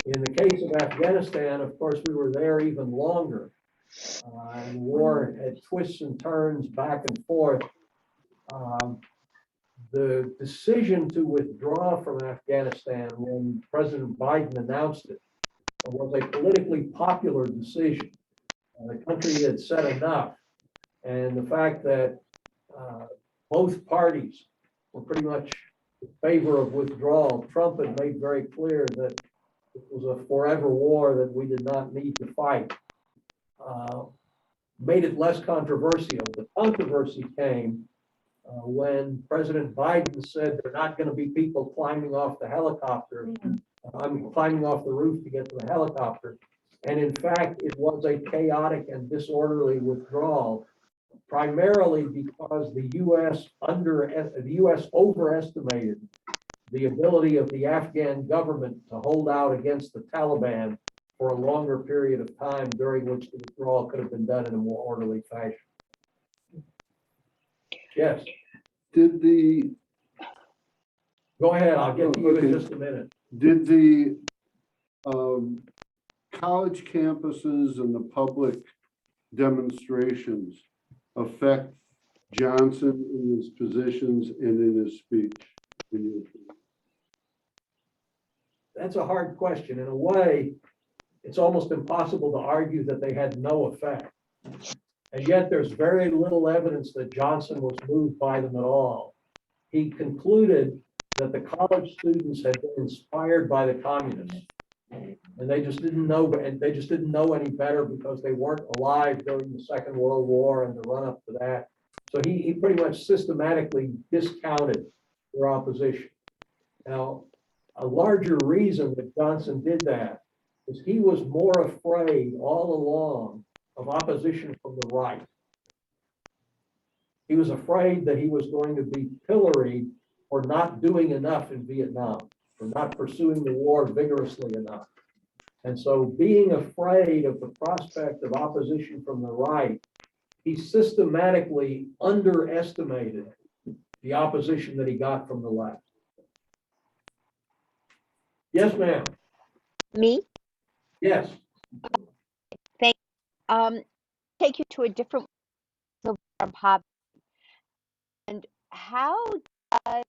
In the case of Afghanistan, of course, we were there even longer. And war had twists and turns back and forth. The decision to withdraw from Afghanistan when President Biden announced it was a politically popular decision. The country had said enough. And the fact that both parties were pretty much in favor of withdrawal, Trump had made very clear that it was a forever war that we did not need to fight. Made it less controversial. The controversy came when President Biden said there are not going to be people climbing off the helicopter, climbing off the roof to get to the helicopter. And in fact, it was a chaotic and disorderly withdrawal, primarily because the U.S. overestimated the ability of the Afghan government to hold out against the Taliban for a longer period of time, during which the withdrawal could have been done in a more orderly fashion. Yes. Go ahead, I'll get to you in just a minute. Did the college campuses and the public demonstrations affect Johnson in his positions and in his speech? That's a hard question. In a way, it's almost impossible to argue that they had no effect. And yet there's very little evidence that Johnson was moved by them at all. He concluded that the college students had been inspired by the communists. And they just didn't know, and they just didn't know any better because they weren't alive during the Second World War and the run up to that. So he pretty much systematically discounted their opposition. Now, a larger reason that Johnson did that is he was more afraid all along of opposition from the right. He was afraid that he was going to be pilloried for not doing enough in Vietnam, for not pursuing the war vigorously enough. And so, being afraid of the prospect of opposition from the right, he systematically underestimated the opposition that he got from the left. Yes, ma'am. Me? Yes. Thank take you to a different poverty. And how does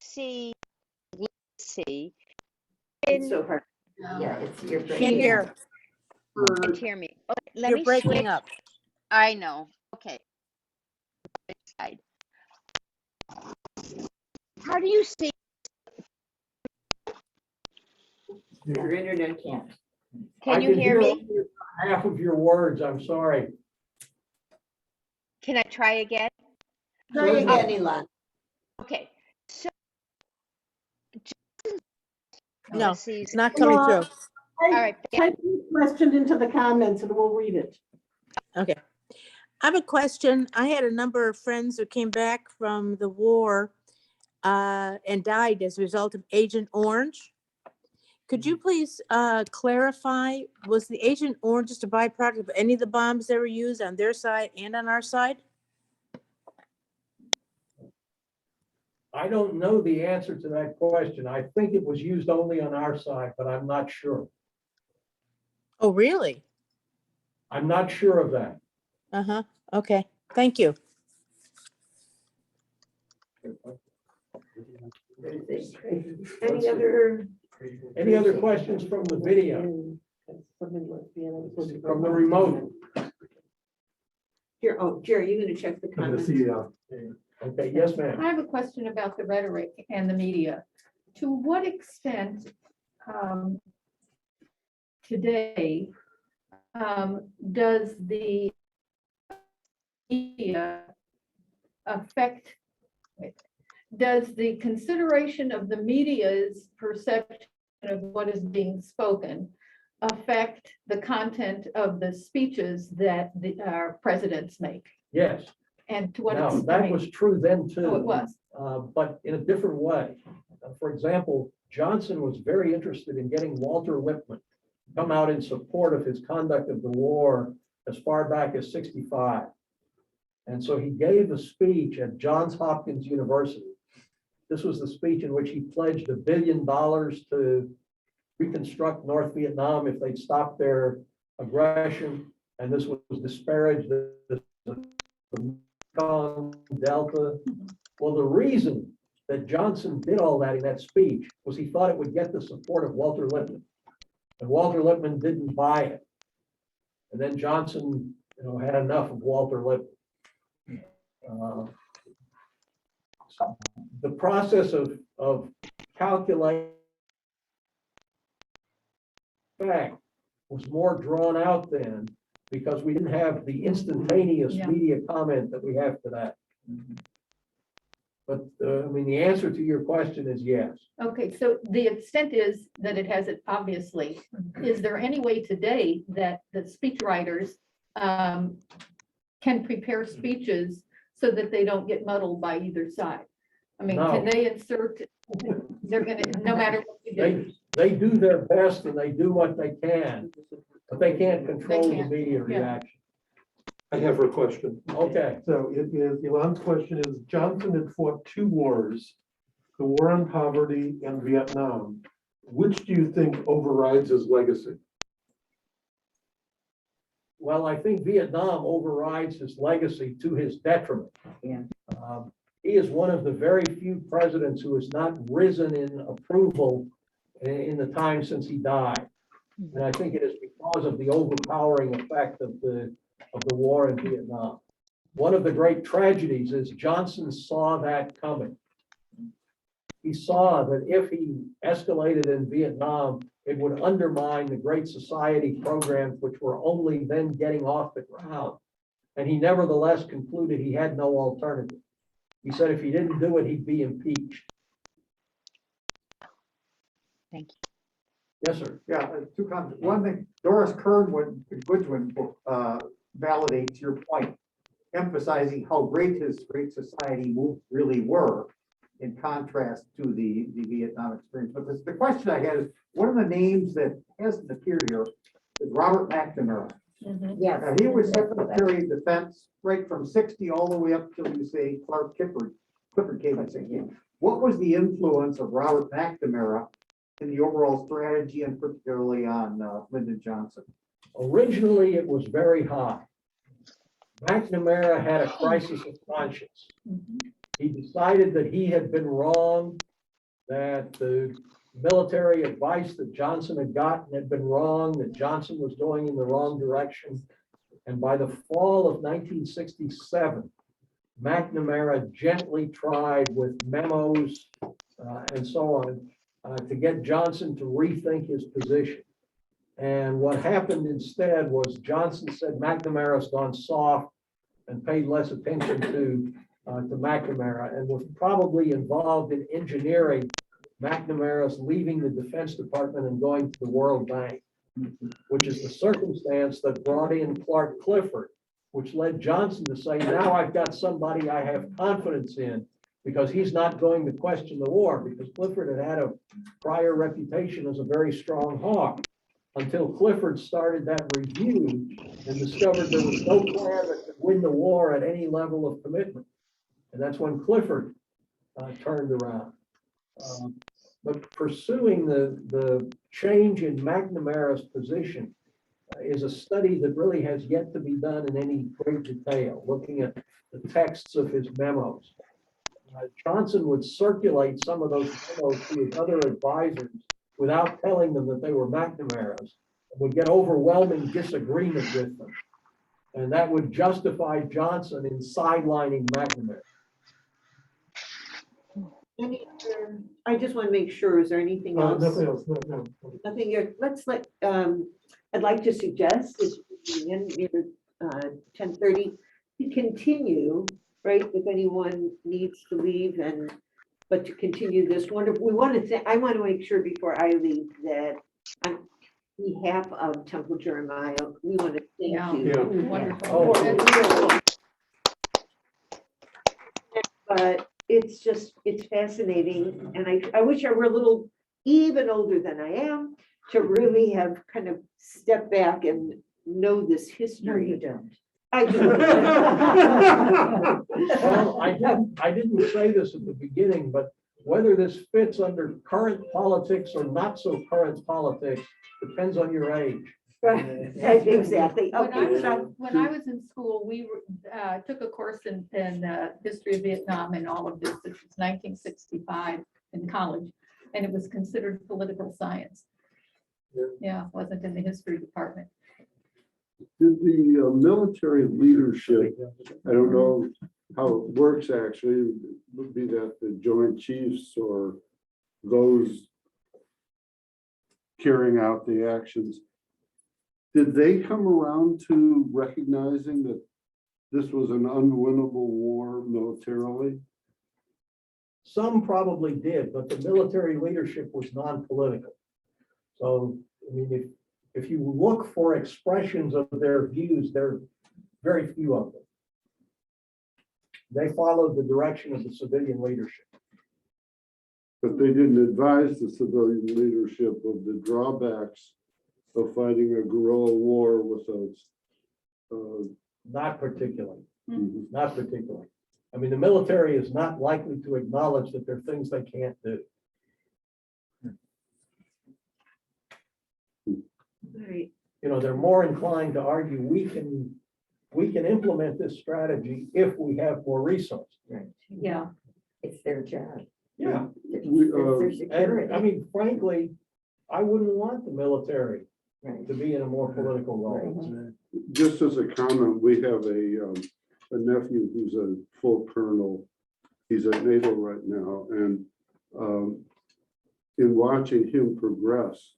see It's so hard. Yeah, it's your Can't hear. Can't hear me. Okay, let You're me breaking switch. up. I know. Okay. How do you see? Your internet can't. Can you hear me? Half of your words, I'm sorry. Can I try again? Try again, Elon. Okay. So No, policies- it's not coming through. All right. Type your question into the comments and we'll read it. Okay. I have a question. I had a number of friends who came back from the war and died as a result of Agent Orange. Could you please clarify, was the Agent Orange just a byproduct of any of the bombs that were used on their side and on our side? I don't know the answer to that question. I think it was used only on our side, but I'm not sure. Oh, really? I'm not sure of that. Uh-huh. Okay, thank you. Any other, Questions from the video, from the remote? here, oh, Jerry, you gonna check the I'm gonna comments? see, Okay, yes, ma'am. I have a question about the rhetoric and the media. To what extent today does the media affect, does the consideration of the media's perception of what is being spoken affect the content of the speeches that our presidents make? Yes. And to what Now, extent? that was true then too. Oh, it was. But in a different way. For example, Johnson was very interested in getting Walter Lippmann to come out in support of his conduct of the war as far back as 65. And so he gave a speech at Johns Hopkins University. This was the speech in which he pledged $1 billion to reconstruct North Vietnam if they'd stop their aggression. And this was disparaged as the Delta. Well, the reason that Johnson did all that in that speech was he thought it would get the support of Walter Lippmann. And Walter Lippmann didn't buy it. And then Johnson, had enough of Walter Lippmann. The process of calculating fact was more drawn out then because we didn't have the instantaneous Yeah. media comment that we have today. But the answer to your question is yes. Okay, so the extent is that it has it, obviously. Is there any way today that the speechwriters can prepare speeches so that they don't get muddled by either side? I mean, No. can they insert, they're gonna, no matter what you do? They do their best and they do what they can, but they can't control the can't, media yeah. reaction. I have her question. Okay, So it is, Elon's question is, Johnson had fought 2 wars, the war on poverty and Vietnam. Which do you think overrides his legacy? well, I think Vietnam overrides his legacy to his detriment. Yeah. He is one of the very few presidents who has not risen in approval in the time since he died. And I think it is because of the overpowering effect of the war in Vietnam. One of the great tragedies is Johnson saw that coming. He saw that if he escalated in Vietnam, it would undermine the Great Society programs, which were only then getting off the ground. And he nevertheless concluded he had no alternative. He said if he didn't do it, he'd be impeached. Thank you. Yes, sir. Yeah, 2 comments. One thing, Doris Goodwin validates your point, emphasizing how great his Great Society moves really were in contrast to the Vietnam experience. But the question I had is, one of the names that hasn't appeared here is Robert McNamara. Yes. He was Secretary of Defense right from 60 all the way up till you say Clifford came and said, what was the influence of Robert McNamara in the overall strategy and particularly on Lyndon Johnson? Originally, it was very high. McNamara had a crisis of conscience. He decided that he had been wrong, that the military advice that Johnson had gotten had been wrong, that Johnson was going in the wrong direction. And by the fall of 1967, McNamara gently tried with memos and so on to get Johnson to rethink his position. And what happened instead was Johnson said McNamara's gone soft and paid less attention to McNamara and was probably involved in engineering McNamara's leaving the Defense Department and going to the World Bank, which is the circumstance that brought in Clark Clifford, which led Johnson to say, now I've got somebody I have confidence in because he's not going to question the war, because Clifford had a prior reputation as a very strong hawk until Clifford started that review and discovered there was no plan that could win the war at any level of commitment. And that's when Clifford turned around. But pursuing the change in McNamara's position is a study that really has yet to be done in any great detail, looking at the texts of his memos. Johnson would circulate some of those memos to his other advisors without telling them that they were McNamara's, and would get overwhelming disagreement with them. And that would justify Johnson in sidelining McNamara. I just want to make sure, is there anything else? Nothing else, no. Nothing here. Let's let, I'd like to suggest is in 10:30 to continue, right? If anyone needs to leave but to continue this wonderful, I want to make sure before I leave that on behalf of Temple Jeremiah, we want to thank you. Yeah. Wonderful. Oh, but it's fascinating. And I wish I were a little even older than I am to really have kind of stepped back and know this history. you don't. I do. Well, I didn't say this at the beginning, but whether this fits under current politics or not so current politics depends on your age. Exactly. Okay, so When I was in school, we took a course in history of Vietnam and all of this. This was 1965 in college, and it was considered political science. Yeah, it wasn't in the history department. Did the military leadership, I don't know how it works actually, would be that the Joint Chiefs or those carrying out the actions, did they come around to recognizing that this was an unwinnable war militarily? Some probably did, but the military leadership was non-political. So, I mean, if you look for expressions of their views, there are very few of them. They followed the direction of the civilian leadership. But they didn't advise the civilian leadership of the drawbacks of fighting a guerrilla war with those. Not particularly, Mhm. not particularly. I mean, the military is not likely to acknowledge that there are things they can't do. right. You know, they're more inclined to argue we can implement this strategy if we have more resources. Yeah. It's their job. Yeah. We, And I mean, frankly, I wouldn't want the military Right. to be in a more political role. Just as a comment, we have a nephew who's a full colonel. He's at NATO right now, and in watching him progress,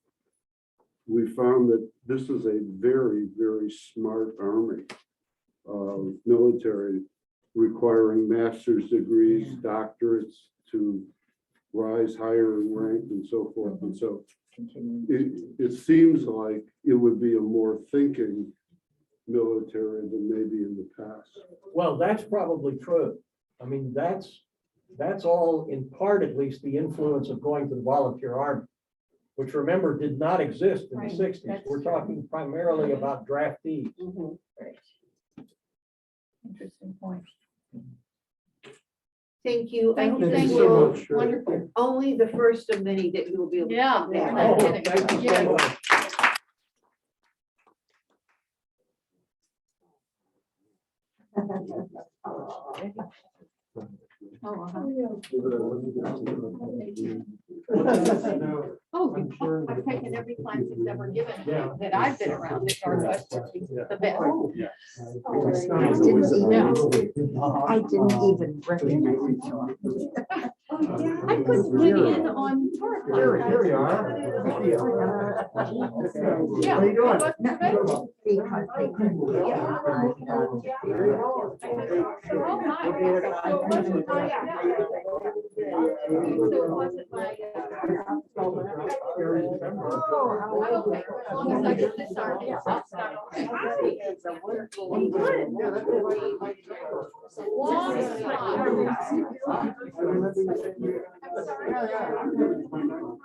we found that this is a very, very smart army, military, requiring master's degrees, doctorates to rise higher in rank and so forth. And so it seems like it would be a more thinking military than maybe in the past. Well, that's probably true. I mean, that's all in part, at least, the influence of going to the volunteer army, which, remember, did not exist in the Right, 60s. that's We're true. talking primarily about draftees. Interesting point. Thank you. I hope Thank this you so will- much. Wonderful. Only the first of many that you will be able to. Yeah, come back. we're not Oh, kidding. thank you Yeah. so much. Oh, uh-huh. No, Oh, I'm sure I've taken every class it's ever given Yeah. that I've been around at Northwestern. She's the best. Yeah. I didn't even recognize it. I put Gideon on tour. Here we are. Yeah. How you doing? Because they couldn't get it. Oh, my. So was it my, oh, okay. As long as I get this army, it's not okay. Long time. I'm sorry.